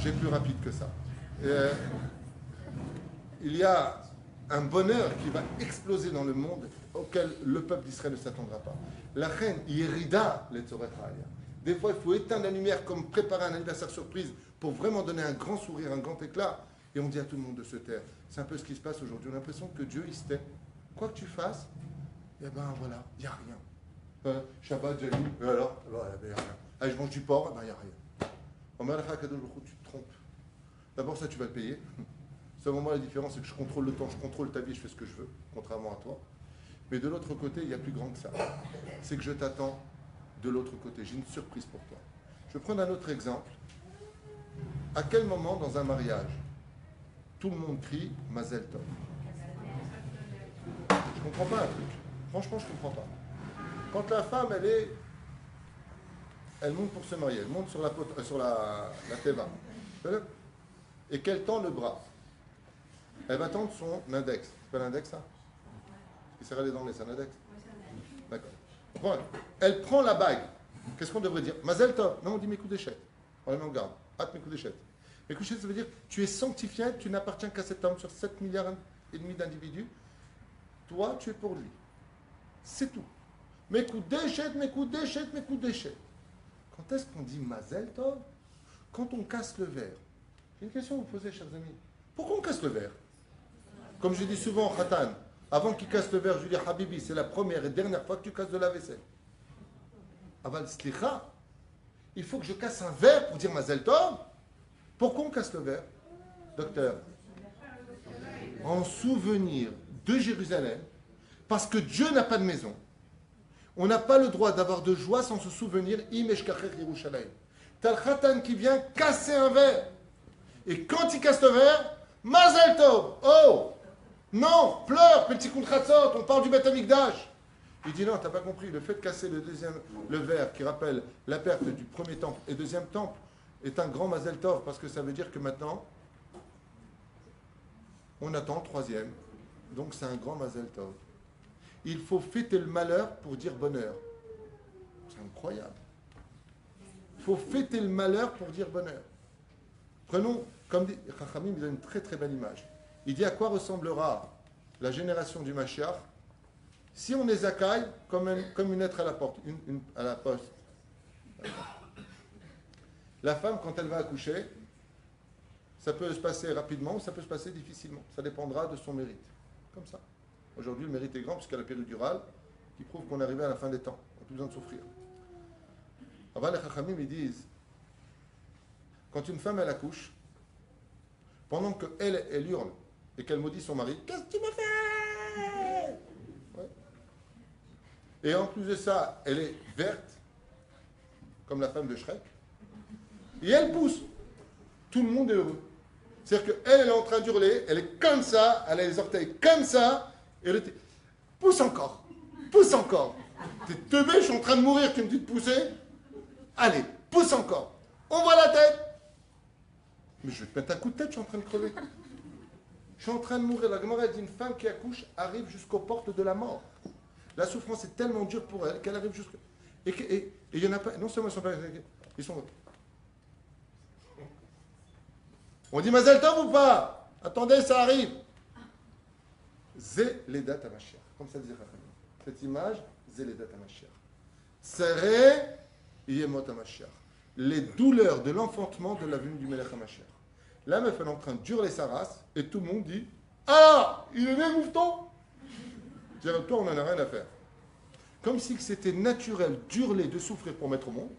J'ai plus rapide que ça. Il y a un bonheur qui va exploser dans le monde auquel le peuple d'Israël ne s'attendra pas. La reine Yerida, les Tzoret Raya. Des fois, il faut éteindre la lumière comme préparer un anniversaire surprise pour vraiment donner un grand sourire, un grand éclat. Et on dit à tout le monde de se taire. C'est un peu ce qui se passe aujourd'hui. On a l'impression que Dieu, il se tait. Quoi que tu fasses, eh ben voilà, il n'y a rien. Shabbat, j'ai lu, et alors, il n'y a rien. Allez, je mange du porc, eh ben il n'y a rien. En Malach Kadosh Baruch Hu, tu te trompes. D'abord, ça, tu vas le payer. Seulement, moi, la différence, c'est que je contrôle le temps, je contrôle ta vie, je fais ce que je veux, contrairement à toi. Mais de l'autre côté, il y a plus grand que ça. C'est que je t'attends de l'autre côté. J'ai une surprise pour toi. Je vais prendre un autre exemple. À quel moment, dans un mariage, tout le monde crie Mazel Tov? Je ne comprends pas un truc. Franchement, je ne comprends pas. Quand la femme, elle monte pour se marier, elle monte sur la teva, et qu'elle tend le bras, elle va tendre son index. C'est pas l'index, ça? Il s'est dans les index. D'accord. Bon, elle prend la bague. Qu'est-ce qu'on devrait dire? Mazel Tov. Non, on dit mes coups d'échette. On les met en garde. Hâte mes coups d'échette. Mes coups d'échette, ça veut dire tu es sanctifié, tu n'appartiens qu'à cet homme sur 7 milliards et demi d'individus. Toi, tu es pour lui. C'est tout. Mes coups d'échette, mes coups d'échette, mes coups d'échette. Quand est-ce qu'on dit Mazel Tov? Quand on casse le verre. J'ai une question à vous poser, chers amis. Pourquoi on casse le verre? Comme je dis souvent au Khatan, avant qu'il casse le verre, je lui dis Habibi, c'est la première et dernière fois que tu casses de la vaisselle. Aval Slicha, il faut que je casse un verre pour dire Mazel Tov. Pourquoi on casse le verre, docteur? En souvenir de Jérusalem, parce que Dieu n'a pas de maison. On n'a pas le droit d'avoir de joie sans se souvenir Imeshkacher Yerushalayim. T'as le Khatan qui vient casser un verre. Et quand il casse le verre, Mazel Tov. Oh! Non, pleure, petit Kuntratzot, on parle du Beth Amikdash. Il dit non, t'as pas compris, le fait de casser le verre qui rappelle la perte du premier temple et deuxième temple est un grand Mazel Tov, parce que ça veut dire que maintenant, on attend le troisième. Donc c'est un grand Mazel Tov. Il faut fêter le malheur pour dire bonheur. C'est incroyable. Il faut fêter le malheur pour dire bonheur. Prenons, comme dit Chachamim, il a une très très belle image. Il dit à quoi ressemblera la génération du Mashiach si on les accueille comme une lettre à la porte, à la poste. La femme, quand elle va accoucher, ça peut se passer rapidement ou ça peut se passer difficilement. Ça dépendra de son mérite. Comme ça. Aujourd'hui, le mérite est grand puisqu'il y a la péridurale qui prouve qu'on est arrivé à la fin des temps. On n'a plus besoin de souffrir. Avant, les Chachamim, ils disent, quand une femme, elle accouche, pendant qu'elle hurle et qu'elle maudit son mari, qu'est-ce que tu m'as fait? Ouais. Et en plus de ça, elle est verte, comme la femme de Shrek, et elle pousse. Tout le monde est heureux. C'est-à-dire qu'elle est en train d'hurler, elle est comme ça, elle a les orteils comme ça, et elle dit, pousse encore, pousse encore. T'es teubé, je suis en train de mourir, tu me dis de pousser? Allez, pousse encore. On voit la tête. Mais je vais te mettre un coup de tête, je suis en train de crever. Je suis en train de mourir. La Gemara dit, une femme qui accouche arrive jusqu'aux portes de la mort. La souffrance est tellement dure pour elle qu'elle arrive jusqu'à... Et il y en a pas... Non seulement ils sont pas... Ils sont... On dit Mazel Tov ou pas? Attendez, ça arrive. Zélédat HaMashiach. Comme ça disait Chachamim. Cette image, Zélédat HaMashiach. Seré Yemot HaMashiach. Les douleurs de l'enfantement de la venue du Melech HaMashiach. La meuf, elle est en train d'hurler sa race, et tout le monde dit, ah, il est né, moufton. Dire, toi, on n'en a rien à faire. Comme si c'était naturel d'hurler, de souffrir pour mettre au monde,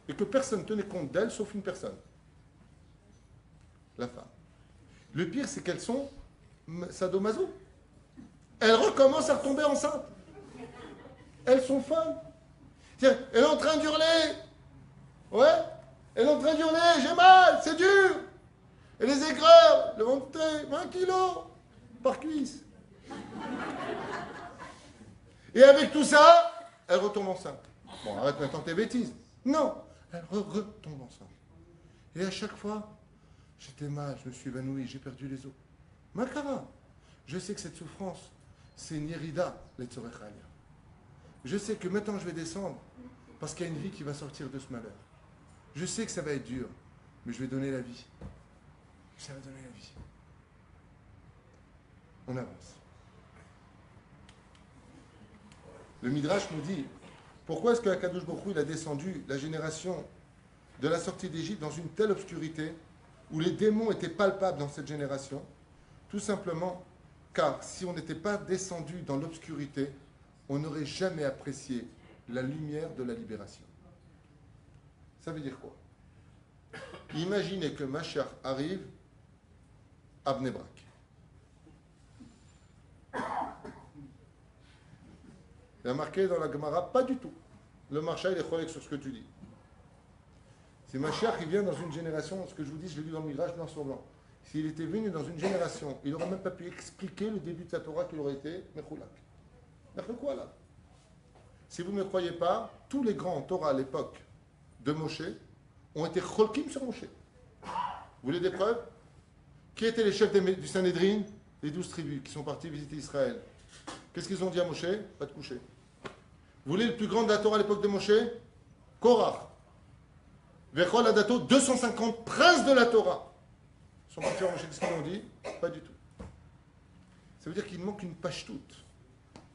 et que personne ne tenait compte d'elle, sauf une personne. La femme. Le pire, c'est qu'elles sont sadomaso. Elles recommencent à retomber enceintes. Elles sont folles. Tiens, elle est en train d'hurler. Ouais, elle est en train d'hurler, j'ai mal, c'est dur. Et les aigreurs, le ventre, 20 kilos par cuisse. Et avec tout ça, elle retombe enceinte. Bon, arrête maintenant tes bêtises. Non, elle retombe enceinte. Et à chaque fois, j'étais mal, je me suis évanoui, j'ai perdu les os. Makara, je sais que cette souffrance, c'est une hérida, les tzorechalia. Je sais que maintenant je vais descendre, parce qu'il y a une vie qui va sortir de ce malheur. Je sais que ça va être dur, mais je vais donner la vie. Ça va donner la vie. On avance. Le Midrash nous dit, pourquoi est-ce que Akadosh Baruch Hu, il a descendu la génération de la sortie d'Égypte dans une telle obscurité, où les démons étaient palpables dans cette génération? Tout simplement, car si on n'était pas descendu dans l'obscurité, on n'aurait jamais apprécié la lumière de la libération. Ça veut dire quoi? Imaginez que Mashiach arrive à Bnei Brak. Il y a marqué dans la Gemara, pas du tout. Le marcha, il est cholek sur ce que tu dis. Si Mashiach, il vient dans une génération, ce que je vous dis, je l'ai lu dans le Midrash blanc sur blanc. S'il était venu dans une génération, il n'aurait même pas pu expliquer le début de sa Torah qu'il aurait été Mechulak. Quoi là? Si vous ne me croyez pas, tous les grands Torah à l'époque de Moshe ont été cholkim sur Moshe. Vous voulez des preuves? Qui étaient les chefs du Sanhédrin? Les 12 tribus qui sont partis visiter Israël. Qu'est-ce qu'ils ont dit à Moshe? Pas de coucher. Vous voulez le plus grand de la Torah à l'époque de Moshe? Korach. Vechol Adato, 250 princes de la Torah. Ils sont partis à Moshe, qu'est-ce qu'ils ont dit? Pas du tout. Ça veut dire qu'il manque une page toute.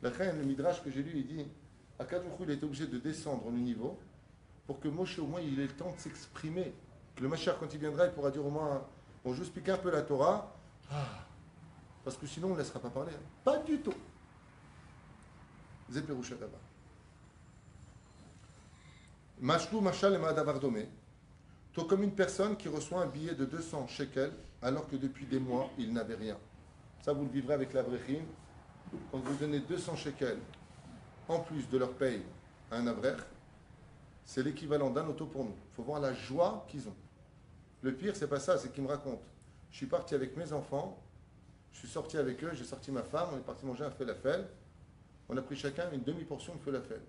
La reine, le Midrash que j'ai lu, il dit, Akadosh il a été obligé de descendre au niveau pour que Moshe, au moins, il ait le temps de s'exprimer. Que le Mashiach, quand il viendra, il pourra dire au moins, bon, je vous explique un peu la Torah, parce que sinon, on ne laissera pas parler. Pas du tout. Zeperusha Daba. Mashlou Machal et Madavardomé. Toi, comme une personne qui reçoit un billet de 200 shekels, alors que depuis des mois, il n'avait rien. Ça, vous le vivrez avec la Brechim. Quand vous donnez 200 shekels, en plus de leur paye à un avrer, c'est l'équivalent d'un auto pour nous. Il faut voir la joie qu'ils ont. Le pire, c'est pas ça, c'est qu'ils me racontent. Je suis parti avec mes enfants, je suis sorti avec eux, j'ai sorti ma femme, on est parti manger un falafel. On a pris chacun une demi-portion de falafel.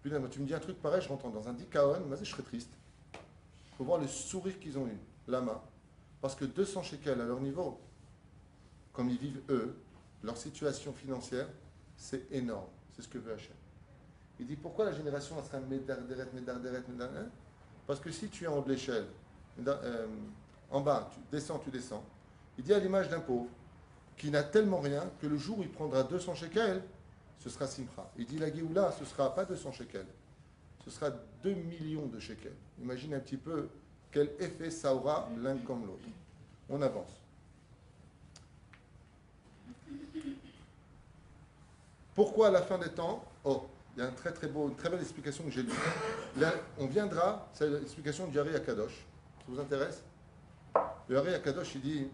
Putain, tu me dis un truc pareil, je rentre dans un dikaon, je serais triste. Il faut voir le sourire qu'ils ont eu, là-bas. Parce que 200 shekels à leur niveau, comme ils vivent eux, leur situation financière, c'est énorme. C'est ce que veut Hachem. Il dit, pourquoi la génération sera médarderet? Parce que si tu es en haut de l'échelle, en bas, tu descends. Il dit à l'image d'un pauvre qui n'a tellement rien que le jour où il prendra 200 shekels, ce sera simcha. Il dit la Géoula, ce ne sera pas 200 shekels, ce sera 2 millions de shekels. Imagine un petit peu quel effet ça aura l'un comme l'autre. On avance. Pourquoi à la fin des temps? Oh, il y a une très belle explication que j'ai lue. Là, on viendra, c'est l'explication du Hari Akadosh. Ça vous intéresse? Le Hari Akadosh, il dit,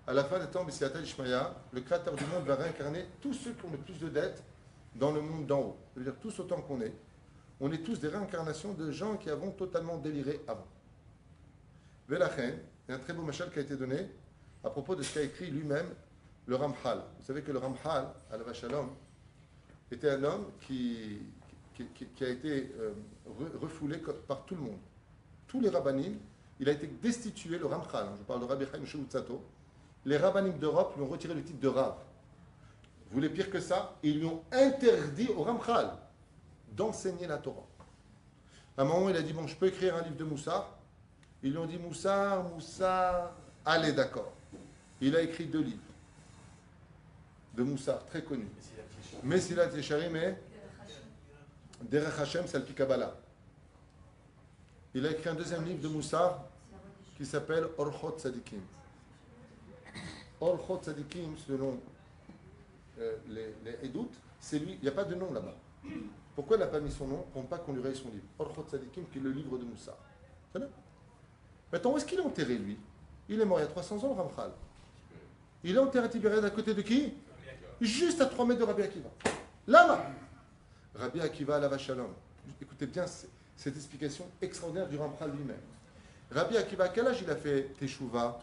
à la fin des temps, B'Siata Ishmaïa, le Créateur du monde va réincarner tous ceux qui ont le plus de dettes dans le monde d'en haut. Ça veut dire tous autant qu'on est. On est tous des réincarnations de gens qui avons totalement déliré avant. Velachen, il y a un très beau machal qui a été donné à propos de ce qu'a écrit lui-même le Ramchal. Vous savez que le Ramchal, à la Vachalom, était un homme qui a été refoulé par tout le monde. Tous les rabbanim, il a été destitué, le Ramchal, je parle de Rabbi Chaim Sheutzato, les rabbanim d'Europe lui ont retiré le titre de Rav. Vous voulez pire que ça? Ils lui ont interdit au Ramchal d'enseigner la Torah. À un moment, il a dit, bon, je peux écrire un livre de Moussar. Ils lui ont dit, Moussar, allez, d'accord. Il a écrit 2 livres de Moussar, très connus. Mesilat Yesharim et Derech Hashem, Salpi Kabbalah. Il a écrit un 2e livre de Moussar qui s'appelle Orchot Tzadikim. Orchot Tzadikim, selon les Edout, c'est lui, il n'y a pas de nom là-bas. Pourquoi il n'a pas mis son nom? Pour ne pas qu'on lui raye son livre. Orchot Tzadikim, qui est le livre de Moussar. Maintenant, où est-ce qu'il est enterré, lui? Il est mort il y a 300 ans, Ramchal. Il est enterré à Tibériade à côté de qui? Juste à 3 mètres de Rabbi Akiva. Lama. Rabbi Akiva Alava Shalom. Écoutez bien cette explication extraordinaire du Ramchal lui-même. Rabbi Akiva, à quel âge il a fait Teshuvah?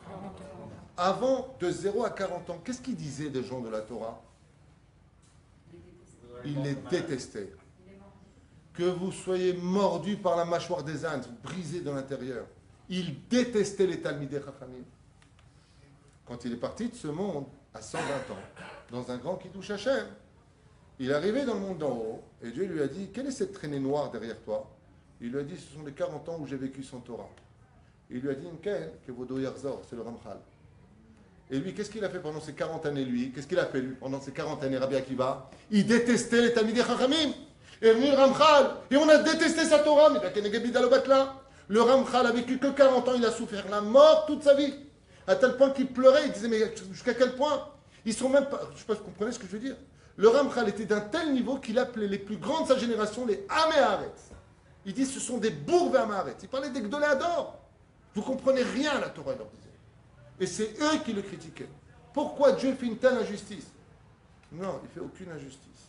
Avant de 0 à 40 ans. Qu'est-ce qu'il disait des gens de la Torah? Il les détestait. Que vous soyez mordus par la mâchoire des ânes, brisés de l'intérieur. Il détestait les Talmidei Chachamim. Quand il est parti de ce monde, à 120 ans, dans un grand Kiddush Hashem, il est arrivé dans le monde d'en haut, et Dieu lui a dit, quelle est cette traînée noire derrière toi? Il lui a dit, ce sont les 40 ans où j'ai vécu sans Torah. Il lui a dit, que Vodo Yarzor, c'est le Ramchal. Et lui, qu'est-ce qu'il a fait pendant ces 40 années, lui? Qu'est-ce qu'il a fait, lui, pendant ces 40 années, Rabbi Akiva? Il détestait les Talmidei Chachamim. Et venu le Ramchal, et on a détesté sa Torah, mais le Ramchal a vécu que 40 ans, il a souffert la mort toute sa vie. À tel point qu'il pleurait, il disait, mais jusqu'à quel point? Ils sont même pas, je ne sais pas si vous comprenez ce que je veux dire. Le Ramchal était d'un tel niveau qu'il appelait les plus grands de sa génération les Améharetz. Il dit, ce sont des bourgs Améharetz. Il parlait des Gdoléador. Vous ne comprenez rien à la Torah, il leur disait. Et c'est eux qui le critiquaient. Pourquoi Dieu fait une telle injustice? Non, il ne fait aucune injustice.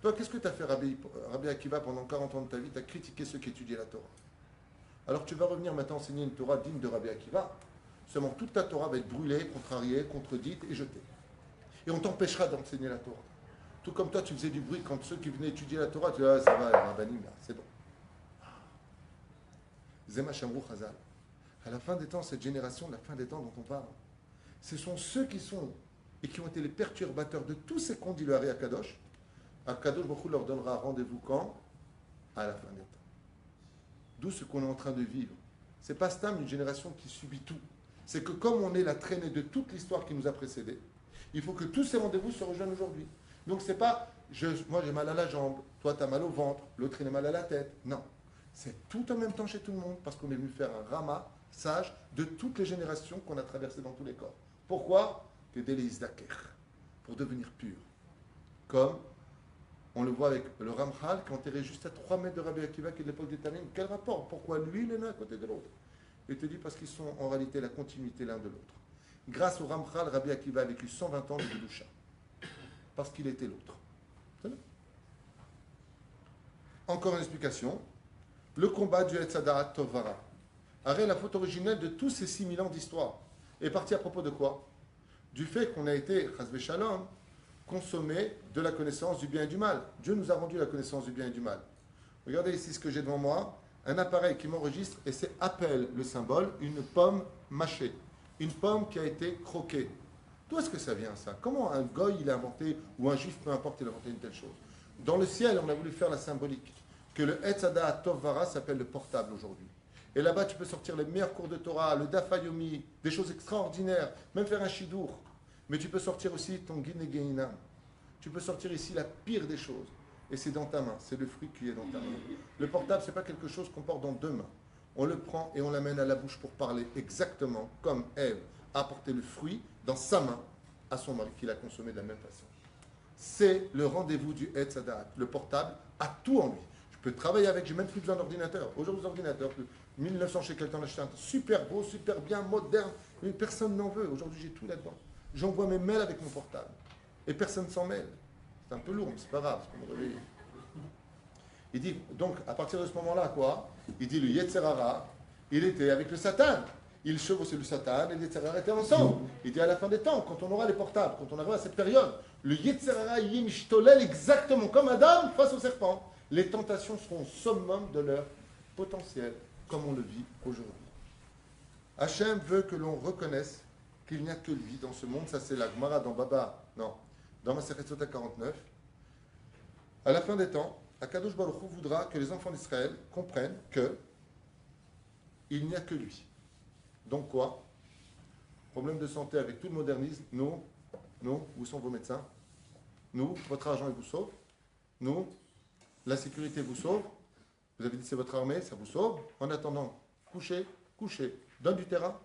Toi, qu'est-ce que tu as fait, Rabbi Akiva, pendant 40 ans de ta vie? Tu as critiqué ceux qui étudiaient la Torah. Alors tu vas revenir maintenant enseigner une Torah digne de Rabbi Akiva. Seulement toute ta Torah va être brûlée, contrariée, contredite et jetée. Et on t'empêchera d'enseigner la Torah. Tout comme toi, tu faisais du bruit quand ceux qui venaient étudier la Torah, tu dis, ah, ça va, Rabbanim, là, c'est bon. Zema Shamrou Chazal. À la fin des temps, cette génération, la fin des temps dont on parle, ce sont ceux qui sont et qui ont été les perturbateurs de tous ces qu'on dit le Hari Akadosh. Akadosh Baruch Hu leur donnera rendez-vous quand? À la fin des temps. D'où ce qu'on est en train de vivre. C'est pas Stam, une génération qui subit tout. C'est que comme on est la traînée de toute l'histoire qui nous a précédés, il faut que tous ces rendez-vous se rejoignent aujourd'hui. Donc c'est pas, moi j'ai mal à la jambe, toi tu as mal au ventre, l'autre il a mal à la tête. Non. C'est tout en même temps chez tout le monde, parce qu'on est venu faire un ramassage de toutes les générations qu'on a traversées dans tous les corps. Pourquoi? Que Déléis Daker, pour devenir pur. Comme on le voit avec le Ramchal, qui est enterré juste à 3 mètres de Rabbi Akiva, qui est de l'époque des Tamim. Quel rapport? Pourquoi lui, il est né à côté de l'autre? Il te dit parce qu'ils sont en réalité la continuité l'un de l'autre. Grâce au Ramchal, Rabbi Akiva a vécu 120 ans de Kedusha. Parce qu'il était l'autre. Encore une explication. Le combat du Etzadat Tovara. Arrête, la faute originelle de tous ces 6000 ans d'histoire est partie à propos de quoi? Du fait qu'on a été, Chazvé Shalom, consommer de la connaissance du bien et du mal. Dieu nous a rendu la connaissance du bien et du mal. Regardez ici ce que j'ai devant moi, un appareil qui m'enregistre et c'est appelle le symbole une pomme mâchée, une pomme qui a été croquée. D'où est-ce que ça vient ça? Comment un goy il a inventé, ou un juif peu importe, il a inventé une telle chose? Dans le ciel, on a voulu faire la symbolique, que le Etzada Tovara s'appelle le portable aujourd'hui. Et là-bas, tu peux sortir les meilleurs cours de Torah, le Dafayomi, des choses extraordinaires, même faire un shidour. Mais tu peux sortir aussi ton Guiné Geinam. Tu peux sortir ici la pire des choses. Et c'est dans ta main. C'est le fruit qui est dans ta main. Le portable, ce n'est pas quelque chose qu'on porte dans 2 mains. On le prend et on l'amène à la bouche pour parler exactement comme Ève a apporté le fruit dans sa main à son mari qui l'a consommé de la même façon. C'est le rendez-vous du Etz Hadat. Le portable a tout en lui. Je peux travailler avec, j'ai même plus besoin d'ordinateur. Aujourd'hui, les ordinateurs, 1900 chez quelqu'un, acheté un super beau, super bien, moderne. Mais personne n'en veut. Aujourd'hui, j'ai tout là-dedans. J'envoie mes mails avec mon portable. Et personne s'en mêle. C'est un peu lourd, mais c'est pas grave, c'est pour me réveiller. Il dit, donc, à partir de ce moment-là, quoi? Il dit, le Yetzerara, il était avec le Satan. Il chevauchait le Satan et le Yetzerara étaient ensemble. Il dit, à la fin des temps, quand on aura les portables, quand on arrivera à cette période, le Yetzerara yimshtolel exactement comme Adam face au serpent. Les tentations seront au summum de leur potentiel, comme on le vit aujourd'hui. Hachem veut que l'on reconnaisse qu'il n'y a que lui dans ce monde. Ça, c'est la Gemara dans Baba, non, dans Masechet Sota 49. À la fin des temps, Akadosh Baruch Hu voudra que les enfants d'Israël comprennent que il n'y a que lui. Donc quoi? Problème de santé avec tout le modernisme. Nous, où sont vos médecins? Nous, votre argent, il vous sauve. Nous, la sécurité vous sauve. Vous avez dit c'est votre armée, ça vous sauve. En attendant, couchez. Donne du terrain.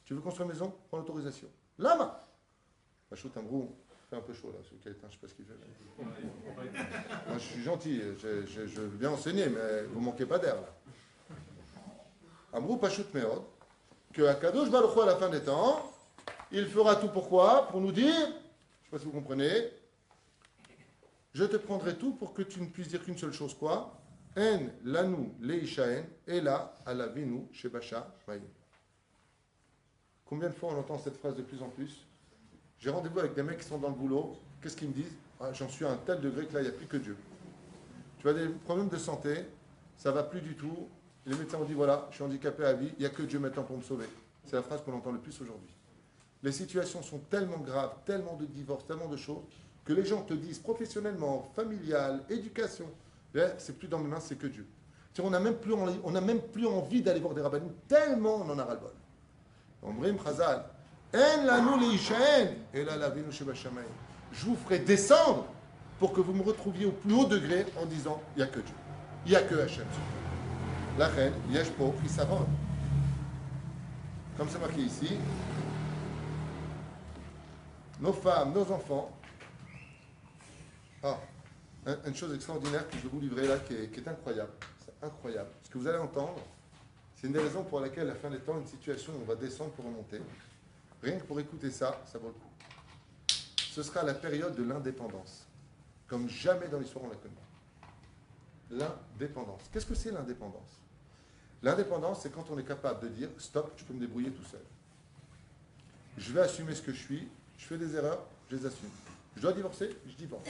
Tu veux construire une maison? Prends l'autorisation. Lama! Machout Amrou, fait un peu chaud là, celui qui a éteint, je ne sais pas ce qu'il fait. Moi, je suis gentil, je veux bien enseigner, mais vous ne manquez pas d'air là. Amrou Pachout Meod, que Akadosh Baruch Hu à la fin des temps, Il fera tout pourquoi? Pour nous dire, je ne sais pas si vous comprenez, je te prendrai tout pour que tu ne puisses dire qu'une seule chose, quoi? En lanu leishaen, et là, alavinu shebasha vayim. Combien de fois on entend cette phrase de plus en plus? J'ai rendez-vous avec des mecs qui sont dans le boulot, qu'est-ce qu'ils me disent? Ah, j'en suis à un tel degré que là, il n'y a plus que Dieu. Tu as des problèmes de santé, ça ne va plus du tout. Les médecins ont dit, voilà, je suis handicapé à vie, il n'y a que Dieu maintenant pour me sauver. C'est la phrase qu'on entend le plus aujourd'hui. Les situations sont tellement graves, tellement de divorces, tellement de choses, que les gens te disent professionnellement, familial, éducation, c'est plus dans mes mains, c'est que Dieu. On n'a même plus envie d'aller voir des rabbinim, tellement on en a ras-le-bol. Omrim Chazal, En lanu leishaen, et là lavinu shebashamayim. Je vous ferai descendre pour que vous me retrouviez au plus haut degré en disant, il n'y a que Dieu. Il n'y a que Hachem. La reine, yesh po chisavon. Comme c'est marqué ici, nos femmes, nos enfants. Ah, une chose extraordinaire que je vais vous livrer là, qui est incroyable. C'est incroyable. Ce que vous allez entendre, c'est une des raisons pour laquelle, à la fin des temps, une situation où on va descendre pour remonter. Rien que pour écouter ça, ça vaut le coup. Ce sera la période de l'indépendance. Comme jamais dans l'histoire on l'a connue. L'indépendance. Qu'est-ce que c'est l'indépendance? L'indépendance, c'est quand on est capable de dire, stop, je peux me débrouiller tout seul. Je vais assumer ce que je suis, je fais des erreurs, je les assume. Je dois divorcer, je divorce.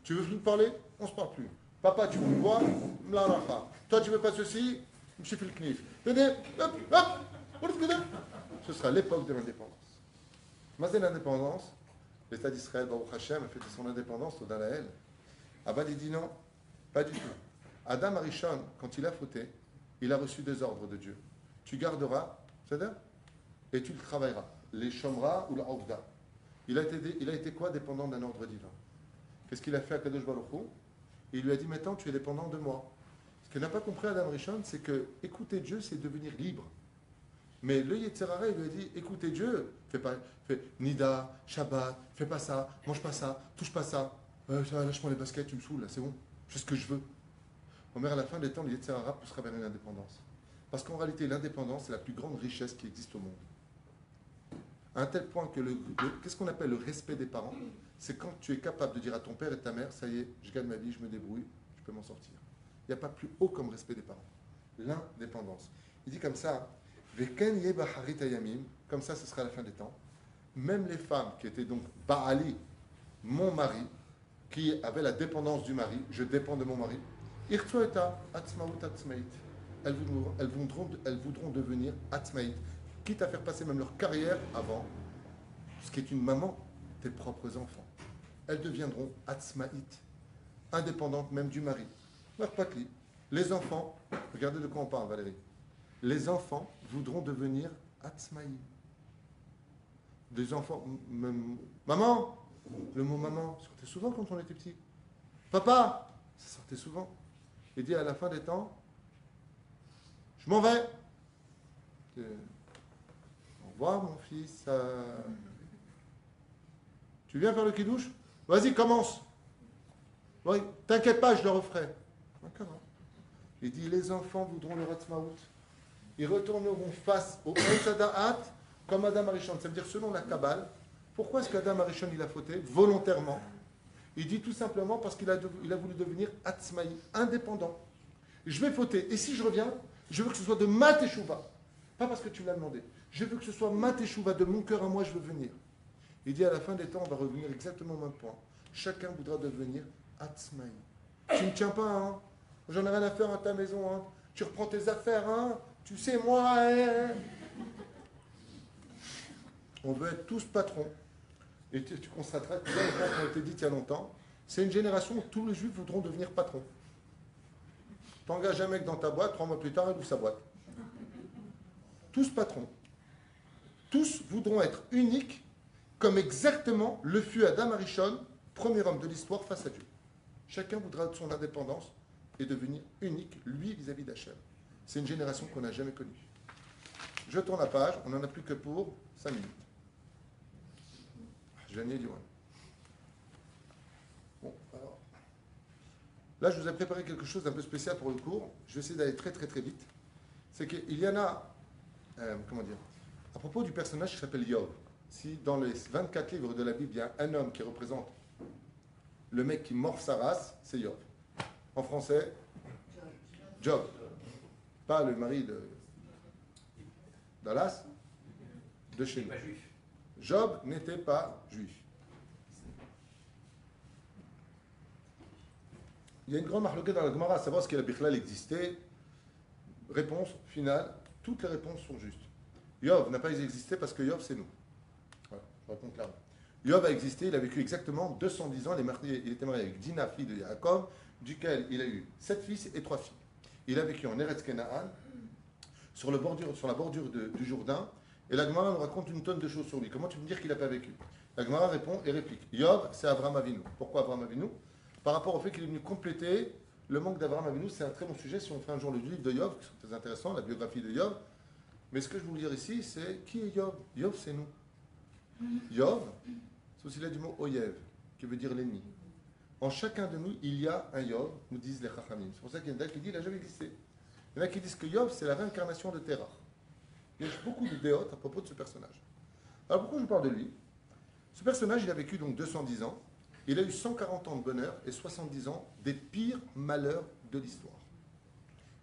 Tu veux plus me parler? On ne se parle plus. Papa, tu veux me voir? Toi, tu veux pas ceci? Je suis fait le knif. Ce sera l'époque de l'indépendance. Mais c'est l'indépendance. L'État d'Israël, Baruch Hashem, a fêté son indépendance au Danaël. Abad, il dit non, pas du tout. Adam Arishon, quand il a fauté, il a reçu des ordres de Dieu. Tu garderas, c'est-à-dire, et tu le travailleras. Les Shomra ou la Ovda. Il a été quoi? Dépendant d'un ordre divin. Qu'est-ce qu'il a fait à Kadosh Baruch Hu? Il lui a dit, maintenant tu es dépendant de moi. Ce qu'il n'a pas compris Adam Rishon, c'est que écouter Dieu, c'est devenir libre. Mais le Yetzirah, il lui a dit, écoutez Dieu, fais Nida, Shabbat, fais pas ça, mange pas ça, touche pas ça. Lâche-moi les baskets, tu me saoules, là, c'est bon, je fais ce que je veux. Omer, à la fin des temps, le Yetzirah poussera vers une indépendance. Parce qu'en réalité, l'indépendance, c'est la plus grande richesse qui existe au monde. À un tel point que qu'est-ce qu'on appelle le respect des parents? C'est quand tu es capable de dire à ton père et ta mère, ça y est, je gagne ma vie, je me débrouille, je peux m'en sortir. Il n'y a pas plus haut comme respect des parents. L'indépendance. Il dit comme ça, comme ça, ce sera la fin des temps. Même les femmes qui étaient donc Baali, mon mari, qui avaient la dépendance du mari, je dépends de mon mari, elles voudront devenir atzmaït, quitte à faire passer même leur carrière avant, ce qui est une maman, tes propres enfants. Elles deviendront atzmaït, indépendantes même du mari. Les enfants, regardez de quoi on parle, Valérie. Les enfants voudront devenir atzmaïm. Des enfants, maman, le mot maman sortait souvent quand on était petit. Papa, ça sortait souvent. Il dit à la fin des temps, je m'en vais. Au revoir mon fils. Tu viens faire le kidouche? Vas-y, commence. Oui, t'inquiète pas, je le referai. D'accord. Il dit, les enfants voudront le Ratzmaout. Ils retourneront face au Etzada'at comme Adam Arishon. Ça veut dire, selon la Kabbale, pourquoi est-ce qu'Adam Arishon il a fauté volontairement? Il dit tout simplement parce qu'il a voulu devenir Atzmaï, indépendant. Je vais fauter. Et si je reviens, je veux que ce soit de ma teshuva. Pas parce que tu me l'as demandé. Je veux que ce soit ma teshuva, de mon cœur à moi, je veux venir. Il dit, à la fin des temps, on va revenir exactement au même point. Chacun voudra devenir Atzmaï. Tu ne me tiens pas, hein? J'en ai rien à faire à ta maison, hein? Tu reprends tes affaires, hein? Tu sais, moi, hein? On veut être tous patrons. Et tu constateras que les gens qui ont été dit il y a longtemps, c'est une génération où tous les juifs voudront devenir patrons. Tu engages un mec dans ta boîte, 3 mois plus tard, il ouvre sa boîte. Tous patrons. Tous voudront être uniques, comme exactement le fut Adam Arishon, premier homme de l'histoire face à Dieu. Chacun voudra son indépendance et devenir unique, lui, vis-à-vis d'Hachem. C'est une génération qu'on n'a jamais connue. Je tourne la page, on n'en a plus que pour 5 minutes. Je viens de dire. Bon, alors. Là, je vous ai préparé quelque chose d'un peu spécial pour le cours. Je vais essayer d'aller très très très vite. C'est qu'il y en a, comment dire, à propos du personnage qui s'appelle Yov. si dans les 24 livres de la Bible, il y a un homme qui représente le mec qui morfe sa race, c'est Job. En français, Job. Pas le mari de Dallas, de chez nous. Job n'était pas juif. Il y a une grande marloquette dans la Gemara à savoir ce qu'est la Bichlal existait. Réponse finale, toutes les réponses sont justes. Job n'a pas existé parce que Job c'est nous. Voilà, je réponds clairement. Job a existé, il a vécu exactement 210 ans, il était marié avec Dina, fille de Yaakov, duquel il a eu 7 fils et 3 filles. Il a vécu en Eretz Kenaan, sur la bordure du Jourdain, et la Gemara nous raconte une tonne de choses sur lui. Comment tu peux me dire qu'il n'a pas vécu? La Gemara répond et réplique. Job, c'est Avraham Avinu. Pourquoi Avraham Avinu? Par rapport au fait qu'il est venu compléter le manque d'Avraham Avinu. C'est un très bon sujet si on fait un jour le livre de Job, qui est très intéressant, la biographie de Job. Mais ce que je veux vous dire ici, c'est qui est Job? Job, c'est nous. Job, c'est aussi là du mot Oyev, qui veut dire l'ennemi. En chacun de nous, il y a un Job, nous disent les Chachamim. C'est pour ça qu'il y en a qui disent qu'il n'a jamais existé. Il y en a qui disent que Job, c'est la réincarnation de Terah. Il y a beaucoup de déotes à propos de ce personnage. Alors pourquoi je parle de lui? Ce personnage, il a vécu donc 210 ans. Il a eu 140 ans de bonheur et 70 ans des pires malheurs de l'histoire.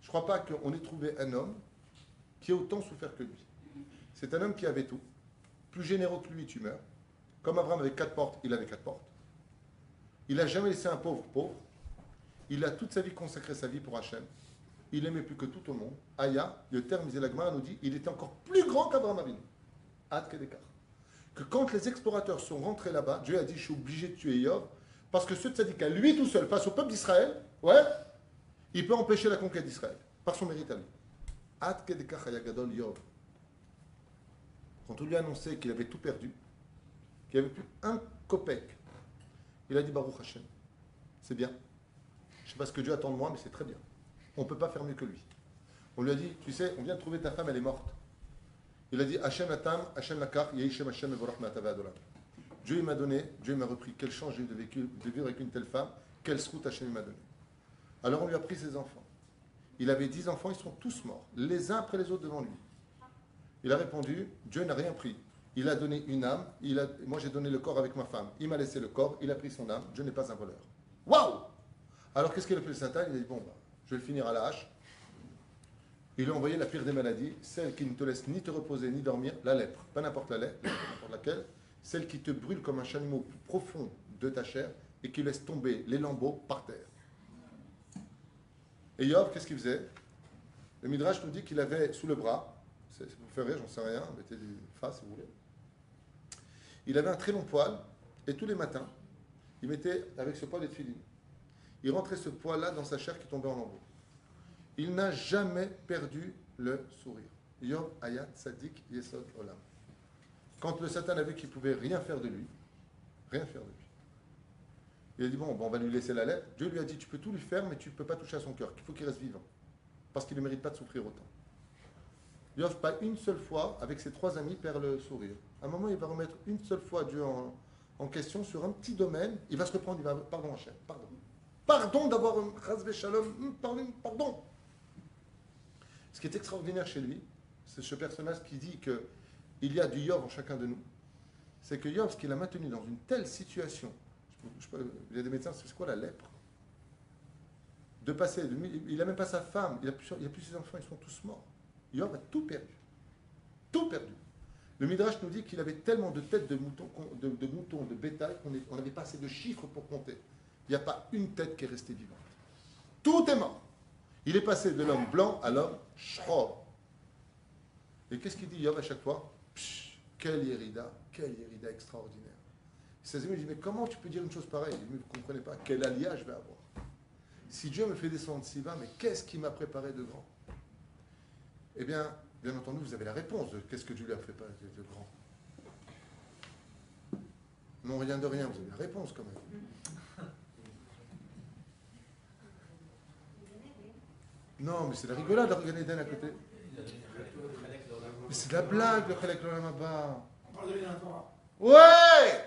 Je ne crois pas qu'on ait trouvé un homme qui ait autant souffert que lui. C'est un homme qui avait tout. Plus généreux que lui, tu meurs. Comme Abraham avait 4 portes, il avait 4 portes. Il n'a jamais laissé un pauvre pauvre. Il a toute sa vie consacré sa vie pour Hachem. Il aimait plus que tout au monde. Aya, le terme Zélagma nous dit, il était encore plus grand qu'Abraham Avinu. Ad Kedekar. Que quand les explorateurs sont rentrés là-bas, Dieu a dit, je suis obligé de tuer Job, parce que ce tzaddik à lui tout seul, face au peuple d'Israël, ouais, il peut empêcher la conquête d'Israël, par son mérite à lui. Ad Kedekar Hayagadol Job. Quand on lui a annoncé qu'il avait tout perdu, qu'il n'y avait plus un kopek, il a dit, Baruch Hashem, c'est bien. Je ne sais pas ce que Dieu attend de moi, mais c'est très bien. On ne peut pas faire mieux que lui. On lui a dit, tu sais, on vient de trouver ta femme, elle est morte. Il a dit, Hashem Atam, Hashem Lakar, Yehishem Hashem Evorach Me'atava Adolam. Dieu il m'a donné, Dieu m'a repris. Quelle chance j'ai eu de vivre avec une telle femme. Quelle route Hashem m'a donné. Alors on lui a pris ses enfants. Il avait 10 enfants, ils sont tous morts, les uns après les autres devant lui. Il a répondu, Dieu n'a rien pris. Il a donné une âme, moi j'ai donné le corps avec ma femme. Il m'a laissé le corps, il a pris son âme. Dieu n'est pas un voleur. Waouh! Alors qu'est-ce qu'il a fait le Satan? Il a dit, bon, je vais le finir à la hache. Il lui a envoyé la pire des maladies, celle qui ne te laisse ni te reposer ni dormir, la lèpre. Pas n'importe la lèpre, n'importe laquelle. Celle qui te brûle comme un chalumeau plus profond de ta chair et qui laisse tomber les lambeaux par terre. Et Job, qu'est-ce qu'il faisait? Le Midrash nous dit qu'il avait sous le bras, ça vous fait rire, j'en sais rien, mettez des faces si vous voulez. Il avait un très long poil et tous les matins, il mettait avec ce poil des tefilines. Il rentrait ce poil-là dans sa chair qui tombait en lambeaux. Il n'a jamais perdu le sourire. Job Hayat Sadik Yesod Olam. Quand le Satan a vu qu'il ne pouvait rien faire de lui, il a dit, bon, on va lui laisser la lettre. Dieu lui a dit, tu peux tout lui faire, mais tu ne peux pas toucher à son cœur, qu'il faut qu'il reste vivant. Parce qu'il ne mérite pas de souffrir autant. Job, pas une seule fois, avec ses 3 amis, perd le sourire. À un moment, il va remettre une seule fois Dieu en question sur un petit domaine. Il va se reprendre, il va, pardon Hachem, pardon. Pardon d'avoir un Chazvé Shalom, pardon. Ce qui est extraordinaire chez lui, c'est ce personnage qui dit qu'il y a du Yov en chacun de nous. C'est que Yov, ce qu'il a maintenu dans une telle situation, il y a des médecins, c'est quoi la lèpre? De passer, il n'a même pas sa femme, il n'a plus ses enfants, ils sont tous morts. Yov a tout perdu. Tout perdu. Le Midrash nous dit qu'il avait tellement de têtes de moutons, de bétail, qu'on n'avait pas assez de chiffres pour compter. Il n'y a pas une tête qui est restée vivante. Tout est mort. Il est passé de l'homme blanc à l'homme shchor. Et qu'est-ce qu'il dit Yov à chaque fois? Quelle yérida extraordinaire. Ses amis lui disent, mais comment tu peux dire une chose pareille? Vous ne comprenez pas, quel alliage je vais avoir. Si Dieu me fait descendre si bas, mais qu'est-ce qu'il m'a préparé de grand? Eh bien entendu, vous avez la réponse de qu'est-ce que Dieu lui a préparé de grand. Non, rien de rien, vous avez la réponse quand même. Non, mais c'est la rigolade, le Gan Eden à côté. Mais c'est de la blague, le Chalek L'Olam Haba. Ouais!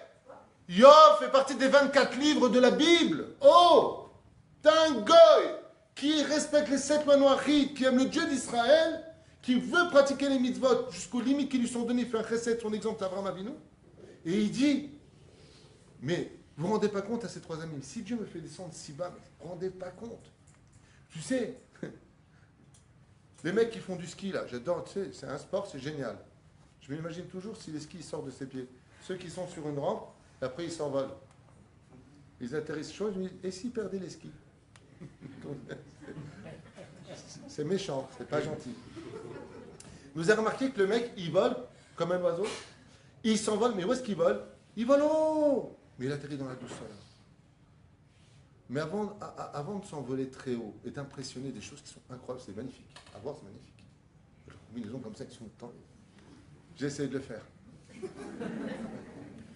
Yov fait partie des 24 livres de la Bible. Oh! T'as un goy qui respecte les 7 manoachit, qui aime le Dieu d'Israël, qui veut pratiquer les mitzvot jusqu'aux limites qui lui sont données, il fait un chesed, son exemple, c'est Abraham Avinu, et il dit, mais vous ne vous rendez pas compte à ces trois amis, si Dieu me fait descendre si bas, mais vous ne vous rendez pas compte. Tu sais, les mecs qui font du ski, là, j'adore, tu sais, c'est un sport, c'est génial. Je m'imagine toujours si les skis sortent de ses pieds. Ceux qui sont sur une rampe, après ils s'envolent. Ils atterrissent chaud, je me dis, et s'ils perdaient les skis? C'est méchant, c'est pas gentil. Vous avez remarqué que le mec, il vole comme un oiseau. Il s'envole, mais où est-ce qu'il vole? Il vole haut, mais il atterrit dans la douceur. Mais avant de s'envoler très haut et d'impressionner des choses qui sont incroyables, c'est magnifique. À voir, c'est magnifique. Des combinaisons comme ça qui sont tant. J'ai essayé de le faire.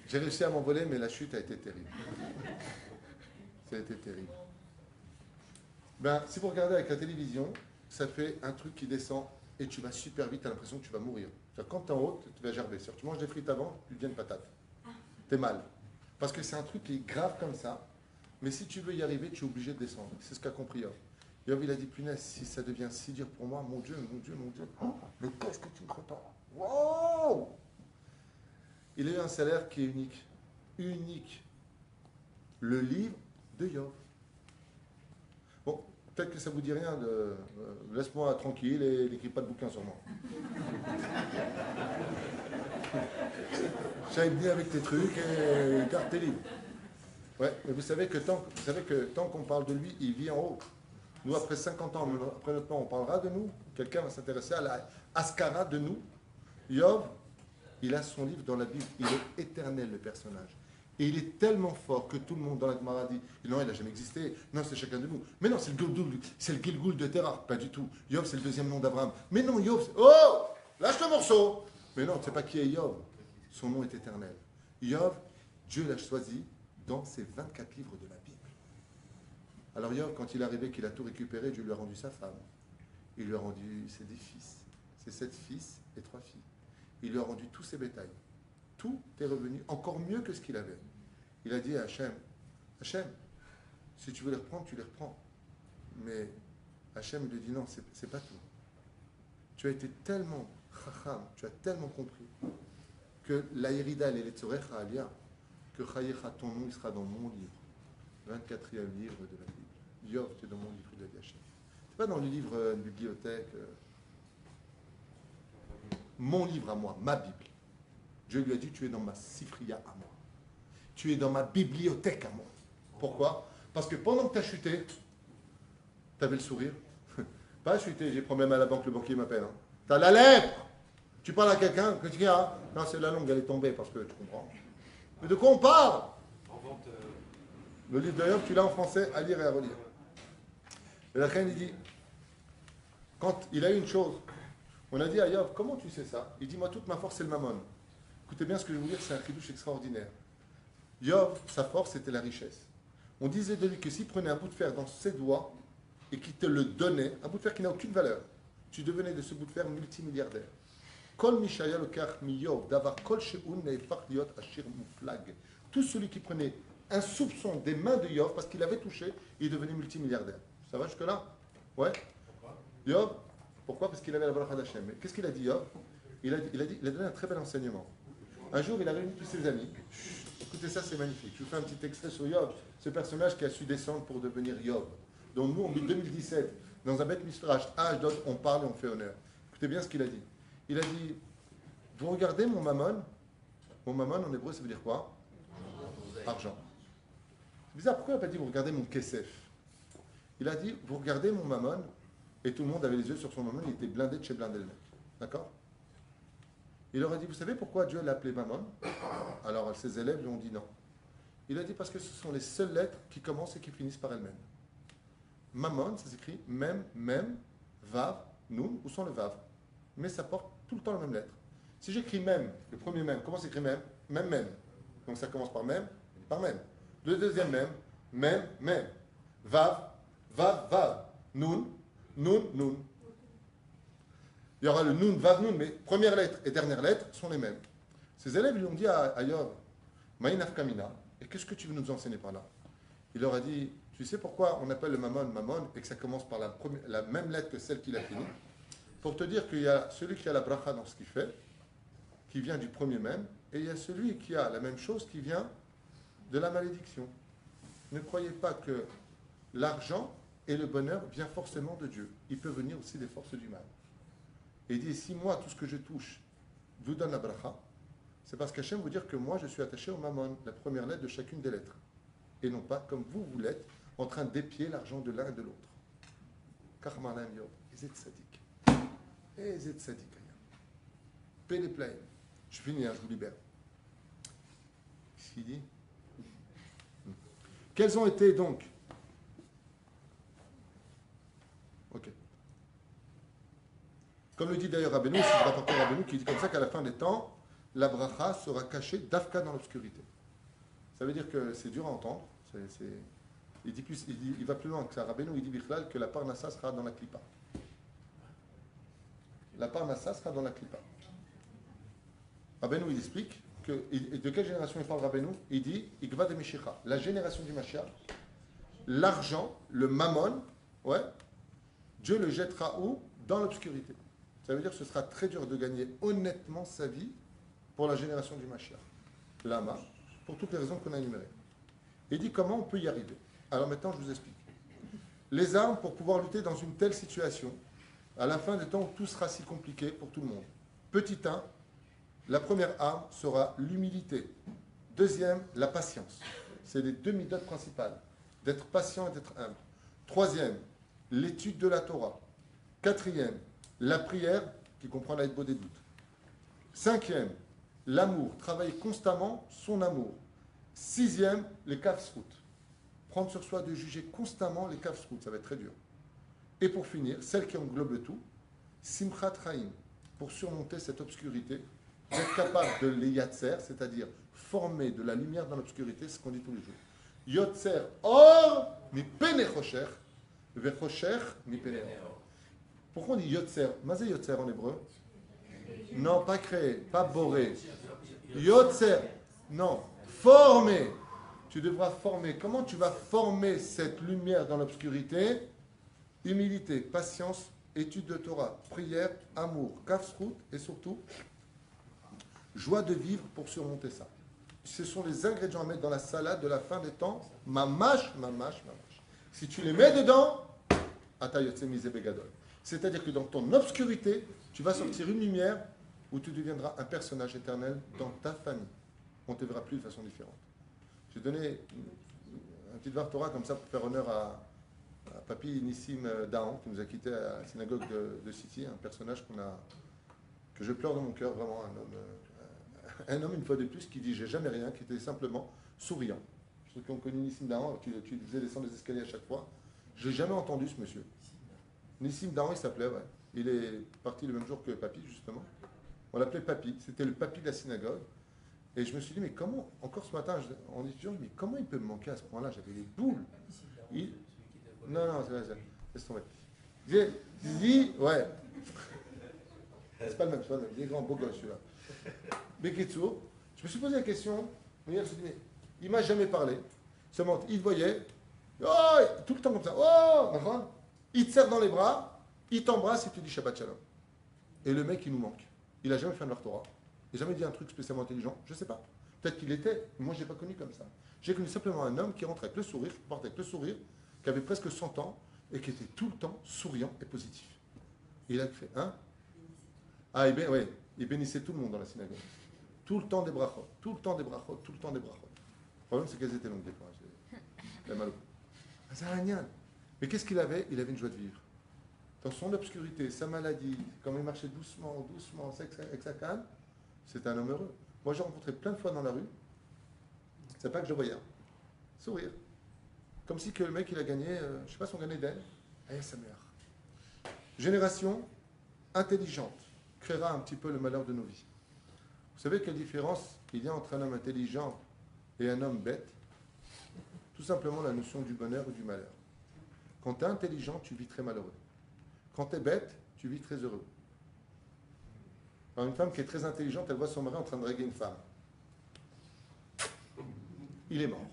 J'ai réussi à m'envoler, mais la chute a été terrible. Ça a été terrible. Ben, si vous regardez avec la télévision, ça fait un truc qui descend et tu vas super vite, tu as l'impression que tu vas mourir. Quand tu es en haut, tu vas gerber. Tu manges des frites avant, tu deviens une patate. Tu es mal. Parce que c'est un truc qui est grave comme ça. Mais si tu veux y arriver, tu es obligé de descendre. C'est ce qu'a compris Yov. Yov, il a dit, punaise, si ça devient si dur pour moi, mon Dieu, mon Dieu, mon Dieu. Oh, mais qu'est-ce que tu me prépares? Wow! Il a eu un salaire qui est unique. Unique. Le livre de Yov. Bon, peut-être que ça ne vous dit rien. Laisse-moi tranquille et n'écris pas de bouquin sur moi. J'aille bien avec tes trucs et garde tes livres. Ouais, mais vous savez que tant qu'on parle de lui, il vit en haut. Nous, après 50 ans, après notre mort, on parlera de nous. Quelqu'un va s'intéresser à la Ascara de nous. Yov, il a son livre dans la Bible. Il est éternel, le personnage. Et il est tellement fort que tout le monde dans la Gemara dit non, il n'a jamais existé. Non, c'est chacun de nous. Mais non, c'est le Gilgul de Terah. Pas du tout. Yov, c'est le deuxième nom d'Abraham. Mais non, Yov, oh, lâche le morceau. Mais non, tu ne sais pas qui est Yov. Son nom est éternel. Yov, Dieu l'a choisi dans ses 24 livres de la Bible. Alors Yov, quand il est arrivé, qu'il a tout récupéré, Dieu lui a rendu sa femme. Il lui a rendu ses 10 fils, ses 7 fils et 3 filles. Il lui a rendu tous ses bétails. Tout est revenu encore mieux que ce qu'il avait. Il a dit à Hachem, Hachem, si tu veux les reprendre, tu les reprends. Mais Hachem lui dit non, c'est pas tout. Tu as été tellement chacham, tu as tellement compris que la Yerida, elle est tzorecha alia, que chayecha, ton nom, il sera dans mon livre. 24e livre de la Bible. Yov, tu es dans mon livre, il a dit Hachem. Tu pas dans le livre, une bibliothèque. Mon livre à moi, ma Bible. Dieu lui a dit, tu es dans ma sifria à moi. Tu es dans ma bibliothèque à moi. Pourquoi? Parce que pendant que tu as chuté, tu avais le sourire. Pas chuté, j'ai problème à la banque, le banquier m'appelle. Hein. Tu as la lèpre. Tu parles à quelqu'un, que tu dis, ah, non, c'est la langue, elle est tombée, parce que tu comprends. Mais de quoi on parle? Le livre de Yov, tu l'as en français à lire et à relire. Et la reine, il dit, quand il a eu une chose, on a dit à Yov, comment tu sais ça? Il dit, moi, toute ma force, c'est le mammon. Écoutez bien ce que je vais vous dire, c'est un chidouche extraordinaire. Yov, sa force, c'était la richesse. On disait de lui que s'il prenait un bout de fer dans ses doigts et qu'il te le donnait, un bout de fer qui n'a aucune valeur, tu devenais de ce bout de fer multimilliardaire. Kol mishaya lokach mi Yov, davar kol she'un ne'efach liot ashir muflag. Tout celui qui prenait un soupçon des mains de Yov, parce qu'il avait touché, il devenait multimilliardaire. Ça va jusque-là? Ouais. Yov, pourquoi? Parce qu'il avait la bracha d'Hachem. Mais qu'est-ce qu'il a dit, Yov? Il a donné un très bel enseignement. Un jour, il a réuni tous ses amis. Écoutez, ça, c'est magnifique. Je vous fais un petit extrait sur Yov, ce personnage qui a su descendre pour devenir Yov. Donc nous, en 2017, dans un Beth Midrash à Ashdod, on parle et on fait honneur. Écoutez bien ce qu'il a dit. Il a dit, vous regardez mon mammon. Mon mammon, en hébreu, ça veut dire quoi? Argent. C'est bizarre, pourquoi il n'a pas dit, vous regardez mon kesef? Il a dit, vous regardez mon mammon, et tout le monde avait les yeux sur son mammon, il était blindé de chez blindé le mec. D'accord? Il leur a dit, vous savez pourquoi Dieu l'a appelé Mammon? Alors ses élèves lui ont dit non. Il a dit parce que ce sont les seules lettres qui commencent et qui finissent par elles-mêmes. Mammon, ça s'écrit Mem, Mem, Vav, Nun, où sont les Vav? Mais ça porte tout le temps la même lettre. Si j'écris Mem, le premier Mem, comment s'écrit Mem? Mem, Mem. Donc ça commence par Mem, par Mem. Le deuxième Mem, Mem, Mem. Vav, Vav, Vav. Nun, Nun, Nun. Il y aura le Nun, Vav, Nun, mais première lettre et dernière lettre sont les mêmes. Ses élèves lui ont dit à Yov, Maïnaf Kamina, et qu'est-ce que tu veux nous enseigner par là? Il leur a dit, tu sais pourquoi on appelle le Mammon Mammon et que ça commence par la même lettre que celle qui l'a fini? pour te dire qu'il y a celui qui a la bracha dans ce qu'il fait, qui vient du premier même, et il y a celui qui a la même chose qui vient de la malédiction. Ne croyez pas que l'argent et le bonheur vient forcément de Dieu. Il peut venir aussi des forces du mal. Et il dit, si moi, tout ce que je touche, vous donne la bracha, c'est parce qu'Hachem vous dire que moi, je suis attaché au mammon, la première lettre de chacune des lettres. Et non pas comme vous l'êtes, en train d'épier l'argent de l'un et de l'autre. Karmalam Yod, ils êtes sadiques. Ils êtes sadiques. Paix les plaines. Je finis, je vous libère. Qu'est-ce qu'il dit? Quels ont été donc? Ok. Comme le dit d'ailleurs Rabbeinu, c'est le rapporteur Rabbeinu qui dit comme ça qu'à la fin des temps, la bracha sera cachée d'Afka dans l'obscurité. Ça veut dire que c'est dur à entendre. Il dit plus, il va plus loin que ça. Rabbeinu, il dit Bichlal que la parnassa sera dans la klipa. La parnassa sera dans la klipa. Rabbeinu, il explique que, de quelle génération il parle Rabbeinu? Il dit Ikva de Meshicha, la génération du Mashiach, l'argent, le mammon, ouais, Dieu le jettera où? Dans l'obscurité. Ça veut dire que ce sera très dur de gagner honnêtement sa vie pour la génération du Mashiach. Lama, pour toutes les raisons qu'on a énumérées. Il dit comment on peut y arriver. Alors maintenant, je vous explique. Les armes pour pouvoir lutter dans une telle situation, à la fin des temps où tout sera si compliqué pour tout le monde. Petit 1, la première arme sera l'humilité. Deuxième, la patience. C'est les deux méthodes principales. D'être patient et d'être humble. Troisième, l'étude de la Torah. Quatrième, la prière, qui comprend la des doutes. Cinquième, l'amour. Travailler constamment son amour. Sixième, les kafsrout. Prendre sur soi de juger constamment les kafsrout. Ça va être très dur. Et pour finir, celle qui englobe tout, simchat chaim. Pour surmonter cette obscurité, d'être capable de l'yatser, c'est-à-dire former de la lumière dans l'obscurité, c'est ce qu'on dit tous les jours. Yotzer or mi pene chocher, ve chocher mi pene or. Pourquoi on dit yotzer? Mazé yotzer en hébreu? Non, pas créer, pas borer. Yotzer, non, former. Tu devras former. Comment tu vas former cette lumière dans l'obscurité? Humilité, patience, étude de Torah, prière, amour, kafsrout et surtout joie de vivre pour surmonter ça. Ce sont les ingrédients à mettre dans la salade de la fin des temps. Mamash, mamash, mamash. Si tu les mets dedans, atayotse mise begadol. C'est-à-dire que dans ton obscurité, tu vas sortir une lumière où tu deviendras un personnage éternel dans ta famille. On ne te verra plus de façon différente. J'ai donné un petit var Torah comme ça pour faire honneur à Papi Nissim Dahan, qui nous a quittés à la synagogue de City, un personnage que je pleure dans mon cœur, vraiment un homme une fois de plus qui dit j'ai jamais rien, qui était simplement souriant. Ceux qui ont connu Nissim Dahan, qui faisait descendre les escaliers à chaque fois, je n'ai jamais entendu ce monsieur. Nissim Dahan, il s'appelait, ouais. Il est parti le même jour que Papi, justement. On l'appelait Papi, c'était le Papi de la synagogue. Et je me suis dit, mais comment, encore ce matin, en étudiant, mais comment il peut me manquer à ce point-là? J'avais les boules. Non, c'est vrai, laisse tomber. Il dit, ouais. C'est pas le même, il est grand, beau gosse celui-là. Beketsu, je me suis posé la question, je me suis dit, mais il m'a jamais parlé. Seulement, il voyait, oh, tout le temps comme ça, oh, il te serre dans les bras, il t'embrasse et tu dis Shabbat Shalom. Et le mec, il nous manque. Il n'a jamais fait un Torah. Il n'a jamais dit un truc spécialement intelligent. Je ne sais pas. Peut-être qu'il était, moi je ne l'ai pas connu comme ça. J'ai connu simplement un homme qui rentrait avec le sourire, qui partait avec le sourire, qui avait presque 100 ans et qui était tout le temps souriant et positif. Et il a fait, hein? Ah, il bénissait tout le monde dans la synagogue. Tout le temps des brachot, tout le temps des brachot, tout le temps des brachot. Le problème, c'est qu'elles étaient longues des fois. J'ai mal au cou. C'est un agnan. Mais qu'est-ce qu'il avait? Il avait une joie de vivre. Dans son obscurité, sa maladie, comme il marchait doucement, avec sa canne, c'est un homme heureux. Moi, j'ai rencontré plein de fois dans la rue, c'est pas que je le voyais, sourire. Comme si que le mec, il a gagné, je ne sais pas son gagné d'elle, et sa mère. Génération intelligente créera un petit peu le malheur de nos vies. Vous savez quelle différence il y a entre un homme intelligent et un homme bête? Tout simplement la notion du bonheur ou du malheur. Quand tu es intelligent, tu vis très malheureux. Quand tu es bête, tu vis très heureux. Alors une femme qui est très intelligente, elle voit son mari en train de draguer une femme. Il est mort.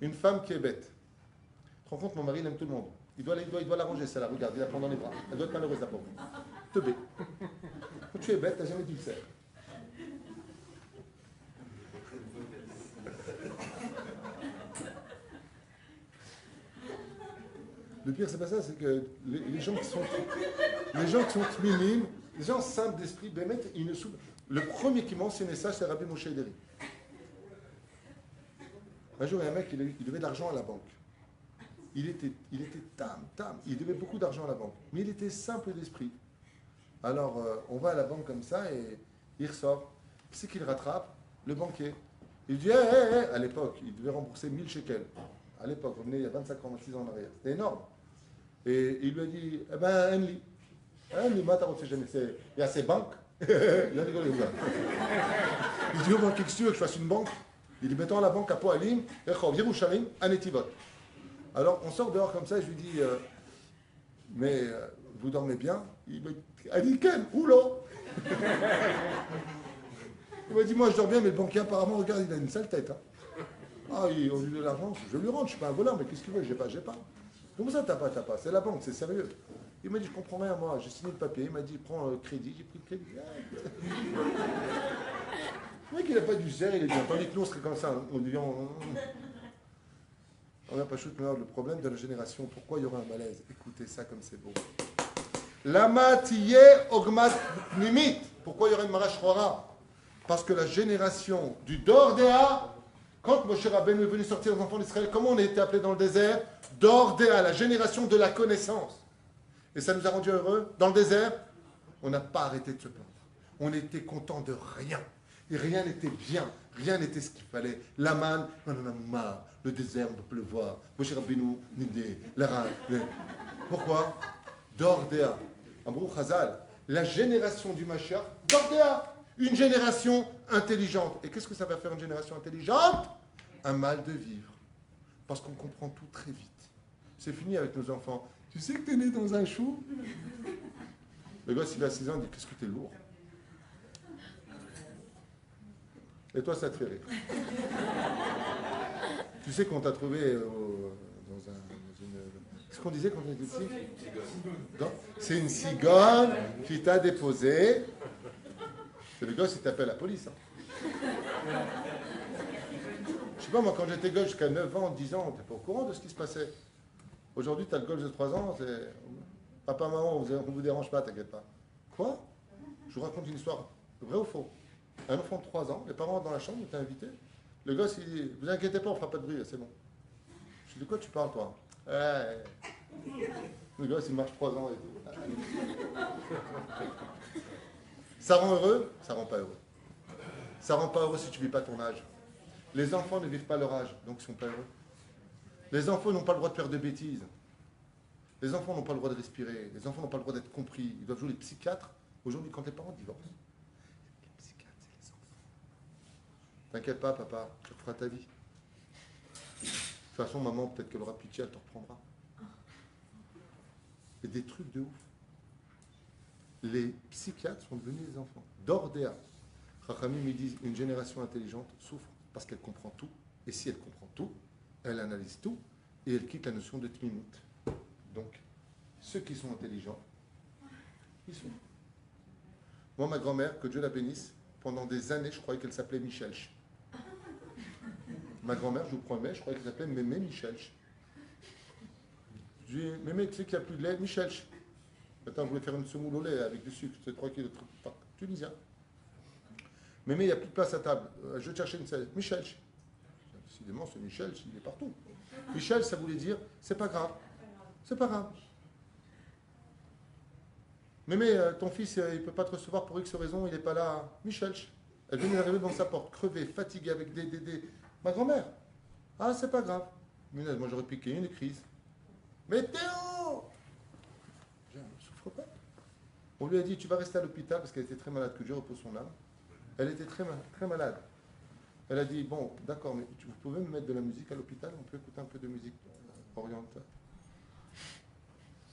Une femme qui est bête. te rends compte, mon mari, il aime tout le monde. Il doit l'arranger, celle-là. Regarde, il la prend dans les bras. Elle doit être malheureuse, la pauvre. Teubé. Quand tu es bête, tu n'as jamais dû le faire. Le pire, c'est pas ça, c'est que les gens qui sont minimes, les gens simples d'esprit, ils ne souffrent. Le premier qui m'a enseigné ça, c'est Rabbi Moshe Ederi. Un jour, il y a un mec, il devait de l'argent à la banque. Il était tam, il devait beaucoup d'argent à la banque. Mais il était simple d'esprit. Alors, on va à la banque comme ça et il ressort. Qui c'est qui le rattrape? Le banquier. Il dit, à l'époque, il devait rembourser 1000 shekels. À l'époque, on venait il y a 25 ans, 26 ans en arrière. C'était énorme. Et il lui a dit, eh ben, Henry, jamais. Il y a ces banques. Il a rigolé, là. Il dit, qu'est-ce que tu veux que je fasse une banque? Il dit, mettons à la banque à Poalim, Yerushalayim, à Netivot. Alors, on sort dehors comme ça, et je lui dis, mais vous dormez bien? Il m'a dit, Ken, oula. Il m'a dit, moi je dors bien, mais le banquier apparemment, regarde, il a une sale tête. Hein. Ah, on lui donne de l'argent, je lui rends, je ne suis pas un voleur, mais qu'est-ce que tu veux? J'ai pas. Comment ça, t'as pas? C'est la banque, c'est sérieux. Il m'a dit, je comprends rien, moi, j'ai signé le papier, il m'a dit, prends le crédit, j'ai pris le crédit. Le mec, il n'a pas du zère, il est bien. Tandis que nous, on serait comme ça, on devient... On n'a pas chute, mais le problème de la génération, pourquoi il y aura un malaise? Écoutez ça comme c'est beau. Lama tiye ogmat nimit. Pourquoi il y aura une marash rora? Parce que la génération du Dordéa, quand Moshe Rabbeinu est venu sortir les enfants d'Israël, comment on a été appelé dans le désert? Dordéa, la génération de la connaissance. Et ça nous a rendu heureux. Dans le désert, on n'a pas arrêté de se plaindre. On était content de rien. Et rien n'était bien. Rien n'était ce qu'il fallait. La manne, on en a marre. Le désert, on peut pleuvoir. Moshe Rabbeinu, Nidé, la reine. Pourquoi? Dordéa. Amrou Chazal, la génération du Mashiach, Dordéa. Une génération intelligente. Et qu'est-ce que ça va faire une génération intelligente? Un mal de vivre. Parce qu'on comprend tout très vite. C'est fini avec nos enfants. Tu sais que tu es né dans un chou? Le gosse, il a 6 ans, il dit, qu'est-ce que tu es lourd? Et toi, ça te fait rire. Tu sais qu'on t'a trouvé dans une... Qu'est-ce qu'on disait quand on était petit? C'est une cigogne qui t'a déposé. C'est le gosse, il t'appelle la police. Hein. Je sais pas, moi, quand j'étais gosse jusqu'à 9 ans, 10 ans, t'es pas au courant de ce qui se passait. Aujourd'hui, t'as le gosse de 3 ans, c'est... Papa, maman, on ne vous dérange pas, t'inquiète pas. Quoi? Je vous raconte une histoire, vrai ou faux? Un enfant de 3 ans, les parents dans la chambre, étaient invités. Le gosse, il dit, vous inquiétez pas, on fera pas de bruit, c'est bon. Je dis, de quoi tu parles, toi? Le gosse, il marche 3 ans et tout. Ça rend heureux? Ça rend pas heureux. Ça rend pas heureux si tu vis pas ton âge. Les enfants ne vivent pas leur âge, donc ils sont pas heureux. Les enfants n'ont pas le droit de faire de bêtises. Les enfants n'ont pas le droit de respirer. Les enfants n'ont pas le droit d'être compris. Ils doivent jouer les psychiatres. Aujourd'hui, quand les parents divorcent, les psychiatres, c'est les enfants. T'inquiète pas, papa, tu referas ta vie. De toute façon, maman, peut-être qu'elle aura pitié, elle te reprendra. Et des trucs de ouf. Les psychiatres sont devenus des enfants. D'ordéa. Chachamim me disent, une génération intelligente souffre parce qu'elle comprend tout. Et si elle comprend tout, elle analyse tout et elle quitte la notion de tmimout. Donc, ceux qui sont intelligents, ils sont. Moi, ma grand-mère, que Dieu la bénisse, pendant des années, je croyais qu'elle s'appelait Michelch. Ma grand-mère, je vous promets, je croyais qu'elle s'appelait Mémé Michelch. Je lui ai dit, Mémé, tu sais qu'il n'y a plus de lait? Michelch. Attends, je voulais faire une semoule au lait avec du sucre, c'est 3 kilos de trucs. Tunisien. Mémé, il n'y a plus de place à table. Je vais te chercher une salle. Michelch. Décidément, ce Michelch, il est partout. Michel, ça voulait dire, c'est pas grave. C'est pas grave. Mais ton fils, il ne peut pas te recevoir pour X raison, il n'est pas là. Michel, elle venait d'arriver devant sa porte, crevée, fatiguée, avec des... Ma grand-mère. Ah, c'est pas grave. Mais moi, j'aurais piqué une crise. Mais Théo! Je ne souffre pas. On lui a dit, tu vas rester à l'hôpital parce qu'elle était très malade, que Dieu repose son âme. Elle était très malade. Elle a dit, bon, d'accord, mais vous pouvez me mettre de la musique à l'hôpital? On peut écouter un peu de musique orientale.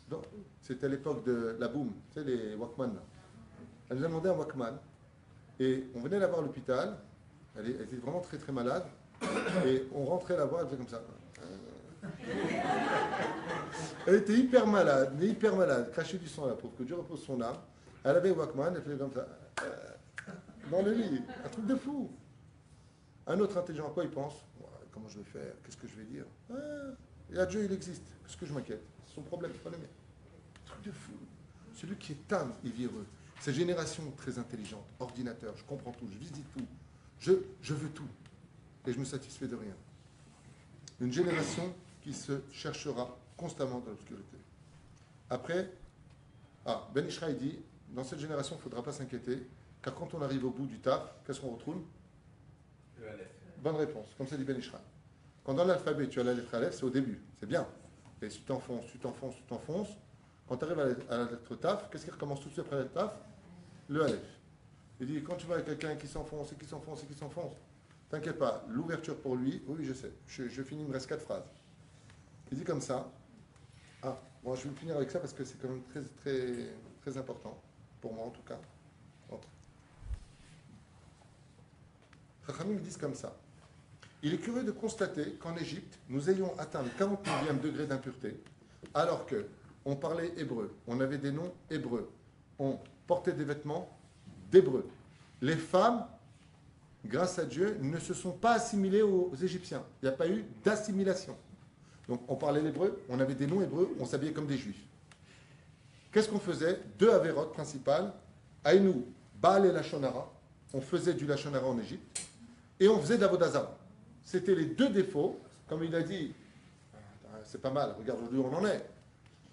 Donc, c'était à l'époque de la boom, tu sais, les Walkman. Là. Elle nous a demandé un Walkman. Et on venait la voir à l'hôpital. Elle était vraiment très très malade. Et on rentrait la voir, elle faisait comme ça. Elle était hyper malade, mais hyper malade, crachait du sang là, pour que Dieu repose son âme. Elle avait Walkman, elle faisait comme ça, dans le lit, un truc de fou. Un autre intelligent, à quoi il pense? Comment je vais faire? Qu'est-ce que je vais dire? Et à Dieu, il existe. Qu'est-ce que je m'inquiète? C'est son problème, c'est pas le mien. Un truc de fou. Celui qui est âme, il vit heureux. Cette génération très intelligente, ordinateur, je comprends tout, je visite tout, je veux tout. Et je me satisfais de rien. Une génération qui se cherchera constamment dans l'obscurité. Après, Ben Ishraï dit, dans cette génération, il ne faudra pas s'inquiéter, car quand on arrive au bout du taf, qu'est-ce qu'on retrouve? Bonne réponse, comme ça dit Ben Ishraï. Quand dans l'alphabet, tu as la lettre Aleph, c'est au début, c'est bien. Et si tu t'enfonces, tu t'enfonces, tu t'enfonces, quand tu arrives à la lettre Taf, qu'est-ce qui recommence tout de suite après la lettre Taf? Le Aleph. Il dit, quand tu vois quelqu'un qui s'enfonce et qui s'enfonce et qui s'enfonce, t'inquiète pas, l'ouverture pour lui, oui, je sais, je finis, il me reste 4 phrases. Il dit comme ça, bon, je vais finir avec ça parce que c'est quand même très, très, très important, pour moi en tout cas. Chachamim disent comme ça. Il est curieux de constater qu'en Égypte, nous ayons atteint le 49e degré d'impureté, alors que on parlait hébreu, on avait des noms hébreux, on portait des vêtements d'hébreux. Les femmes, grâce à Dieu, ne se sont pas assimilées aux Égyptiens. Il n'y a pas eu d'assimilation. Donc on parlait l'hébreu, on avait des noms hébreux, on s'habillait comme des juifs. Qu'est-ce qu'on faisait? 2 avérotes principales. Aïnou, Baal et Lachonara. On faisait du Lachonara en Égypte. Et on faisait d'Avodazara. C'était les 2 défauts. Comme il a dit, c'est pas mal, regarde où on en est.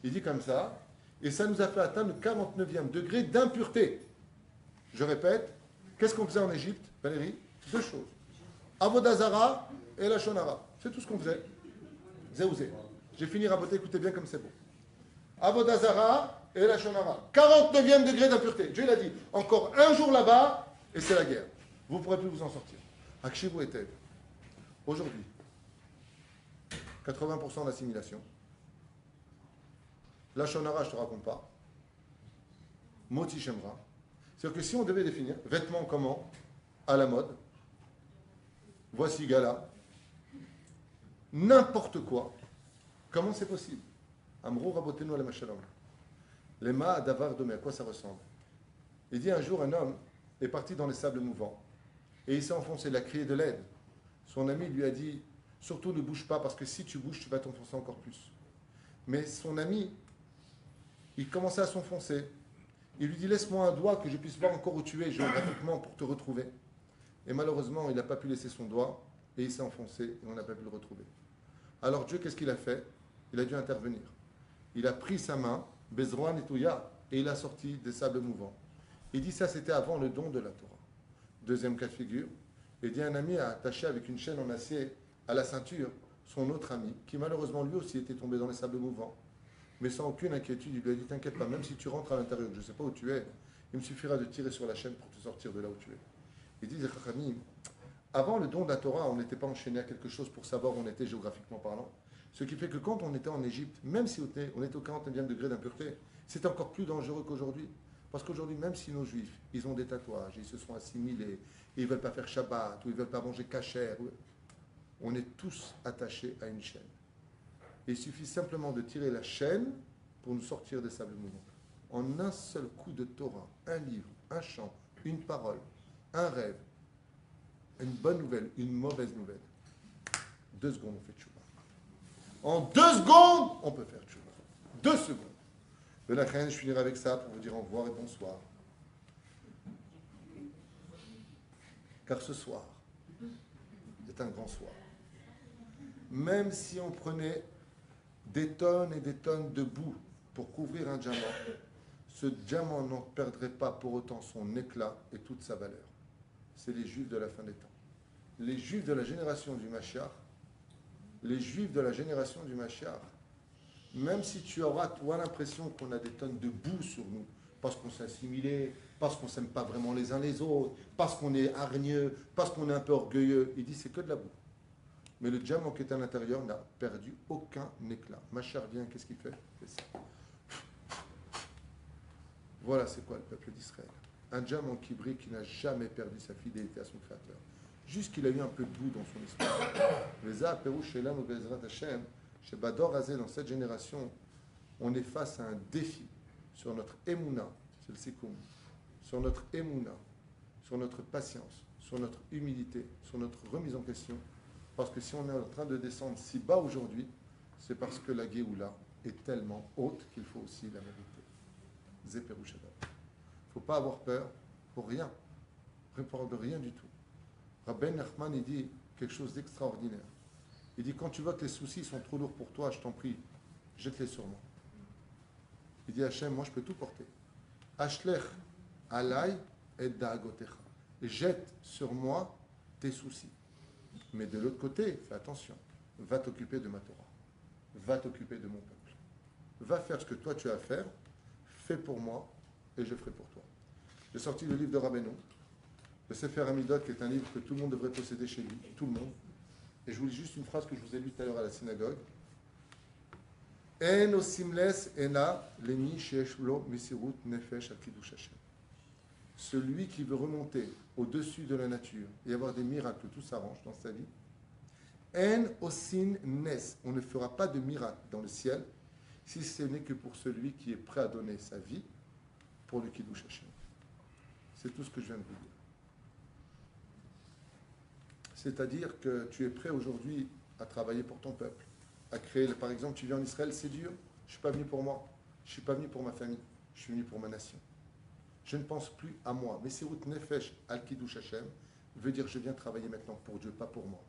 Il dit comme ça. Et ça nous a fait atteindre le 49e degré d'impureté. Je répète, qu'est-ce qu'on faisait en Égypte, Valérie? 2 choses. Avodazara et Lachonara. C'est tout ce qu'on faisait. Zéouzé. J'ai fini raboter, écoutez bien comme c'est beau. Avodazara et Lachonara. 49e degré d'impureté. Dieu l'a dit, encore un jour là-bas, et c'est la guerre. Vous ne pourrez plus vous en sortir. Akshivu était. Aujourd'hui, 80% d'assimilation. Lachonara, je ne te raconte pas. Moti Shemra. C'est-à-dire que si on devait définir vêtements comment? À la mode. Voici Gala. N'importe quoi. Comment c'est possible? Amrou rabotenu ala mashalom. Les ma davar domé, à quoi ça ressemble? Il dit un jour, un homme est parti dans les sables mouvants et il s'est enfoncé, il a crié de l'aide. Son ami lui a dit, surtout ne bouge pas parce que si tu bouges, tu vas t'enfoncer encore plus. Mais son ami, il commençait à s'enfoncer. Il lui dit, laisse-moi un doigt que je puisse voir encore où tu es géographiquement pour te retrouver. Et malheureusement, il n'a pas pu laisser son doigt et il s'est enfoncé et on n'a pas pu le retrouver. Alors Dieu, qu'est-ce qu'il a fait? Il a dû intervenir. Il a pris sa main, Bezroan et Touya, et il a sorti des sables mouvants. Il dit ça, c'était avant le don de la Torah. Deuxième cas de figure, il dit un ami a attaché avec une chaîne en acier à la ceinture son autre ami, qui malheureusement lui aussi était tombé dans les sables mouvants. Mais sans aucune inquiétude, il lui a dit, t'inquiète pas, même si tu rentres à l'intérieur, je ne sais pas où tu es, il me suffira de tirer sur la chaîne pour te sortir de là où tu es. Il dit, Chachamim, avant le don de la Torah, on n'était pas enchaîné à quelque chose pour savoir où on était géographiquement parlant. Ce qui fait que quand on était en Égypte, même si on était au 49e degré d'impureté, c'était encore plus dangereux qu'aujourd'hui. Parce qu'aujourd'hui, même si nos juifs, ils ont des tatouages, ils se sont assimilés, ils ne veulent pas faire Shabbat, ou ils ne veulent pas manger kasher, on est tous attachés à une chaîne. Et il suffit simplement de tirer la chaîne pour nous sortir des sables mouvants. En un seul coup de Torah, un livre, un chant, une parole, un rêve, une bonne nouvelle, une mauvaise nouvelle. 2 secondes, on fait tchouva. En 2 secondes, on peut faire tchouva. 2 secondes. De la reine, je finirai avec ça pour vous dire au revoir et bonsoir. Car ce soir est un grand soir. Même si on prenait des tonnes et des tonnes de boue pour couvrir un diamant, ce diamant n'en perdrait pas pour autant son éclat et toute sa valeur. C'est les Juifs de la fin des temps. Les Juifs de la génération du Mashiach, les Juifs de la génération du Mashiach, même si tu auras, toi, l'impression qu'on a des tonnes de boue sur nous, parce qu'on s'est assimilé, parce qu'on ne s'aime pas vraiment les uns les autres, parce qu'on est hargneux, parce qu'on est un peu orgueilleux, il dit c'est que de la boue. Mais le diamant qui est à l'intérieur n'a perdu aucun éclat. Mashiach vient, qu'est-ce qu'il fait? C'est ça. Voilà c'est quoi le peuple d'Israël. Un diamant qui brille, qui n'a jamais perdu sa fidélité à son Créateur. Juste qu'il a eu un peu de boue dans son histoire. Les Pérouche Shelam ou Bezrat Hashem, chez Bador Azé, dans cette génération, On est face à un défi sur notre émouna, c'est le sikoum, sur notre émouna, sur notre patience, sur notre humilité, sur notre remise en question. Parce que si on est en train de descendre si bas aujourd'hui, c'est parce que la Géoula est tellement haute qu'il faut aussi la mériter. Zéperouchada. Il ne faut pas avoir peur pour rien. Peur de rien du tout. Rabbi Nachman, il dit quelque chose d'extraordinaire. Il dit, quand tu vois que les soucis sont trop lourds pour toi, je t'en prie, jette-les sur moi. Il dit, Hachem, moi je peux tout porter. Ashlech alay et da'agotecha. Jette sur moi tes soucis. Mais de l'autre côté, fais attention. Va t'occuper de ma Torah. Va t'occuper de mon peuple. Va faire ce que toi tu as à faire. Fais pour moi et je ferai pour toi. J'ai sorti le livre de Rabbeinu, le Sefer Hamidot, qui est un livre que tout le monde devrait posséder chez lui. Tout le monde. Et je vous lis juste une phrase que je vous ai lue tout à l'heure à la synagogue. En osimles ena lemi sheyesh lo mesirut nefesh al kiddush Hashem. Celui qui veut remonter au-dessus de la nature et avoir des miracles, tout s'arrange dans sa vie. En osin nes, on ne fera pas de miracle dans le ciel si ce n'est que pour celui qui est prêt à donner sa vie pour le kiddush Hashem. C'est tout ce que je viens de vous dire. C'est-à-dire que tu es prêt aujourd'hui à travailler pour ton peuple, à créer, par exemple, tu viens en Israël, c'est dur, je ne suis pas venu pour moi, je ne suis pas venu pour ma famille, je suis venu pour ma nation. Je ne pense plus à moi. Mais Mesirut Nefesh al Kiddush Hashem veut dire je viens travailler maintenant pour Dieu, pas pour moi.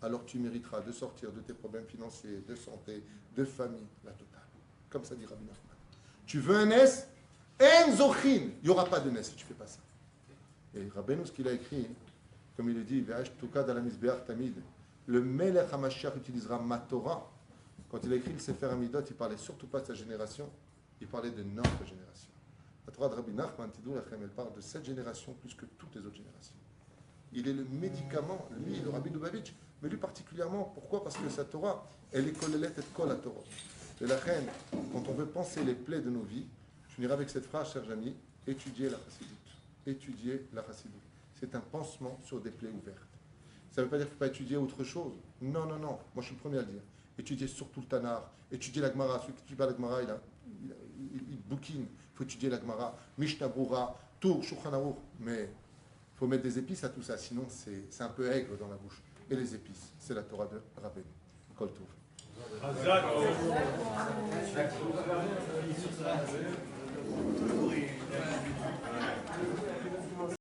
Alors tu mériteras de sortir de tes problèmes financiers, de santé, de famille, la totale. Comme ça dit Rabbi Nachman. Tu veux un Nes? En Zochin. Il n'y aura pas de Nes si tu ne fais pas ça. Et Rabbeinu, ce qu'il a écrit, comme il le dit, le Melech HaMashiach utilisera ma Torah. Quand il a écrit le Sefer Hamidot, il ne parlait surtout pas de sa génération, il parlait de notre génération. La Torah de Rabbi Nachman, elle parle de cette génération plus que toutes les autres générations. Il est le médicament, lui, le Rabbi Lubavitch, mais lui particulièrement, pourquoi? Parce que sa Torah, elle est kolelette et kol la Torah. Et la reine, quand on veut penser les plaies de nos vies, je finirai avec cette phrase, chers amis, étudiez la chassidoute. Étudiez la chassidoute. C'est un pansement sur des plaies ouvertes. Ça ne veut pas dire qu'il ne faut pas étudier autre chose. Non, non, non. Moi, je suis le premier à le dire. Étudiez surtout le Tanar. Étudiez la Gemara. Celui qui étudie pas la Gemara, il bouquine. Il faut étudier la Gemara. Mishnah Brura, Tour, Shulchan Aruch. Mais il faut mettre des épices à tout ça. Sinon, c'est un peu aigre dans la bouche. Et les épices, c'est la Torah de Rabbeinu. Kol Tov. Hazak.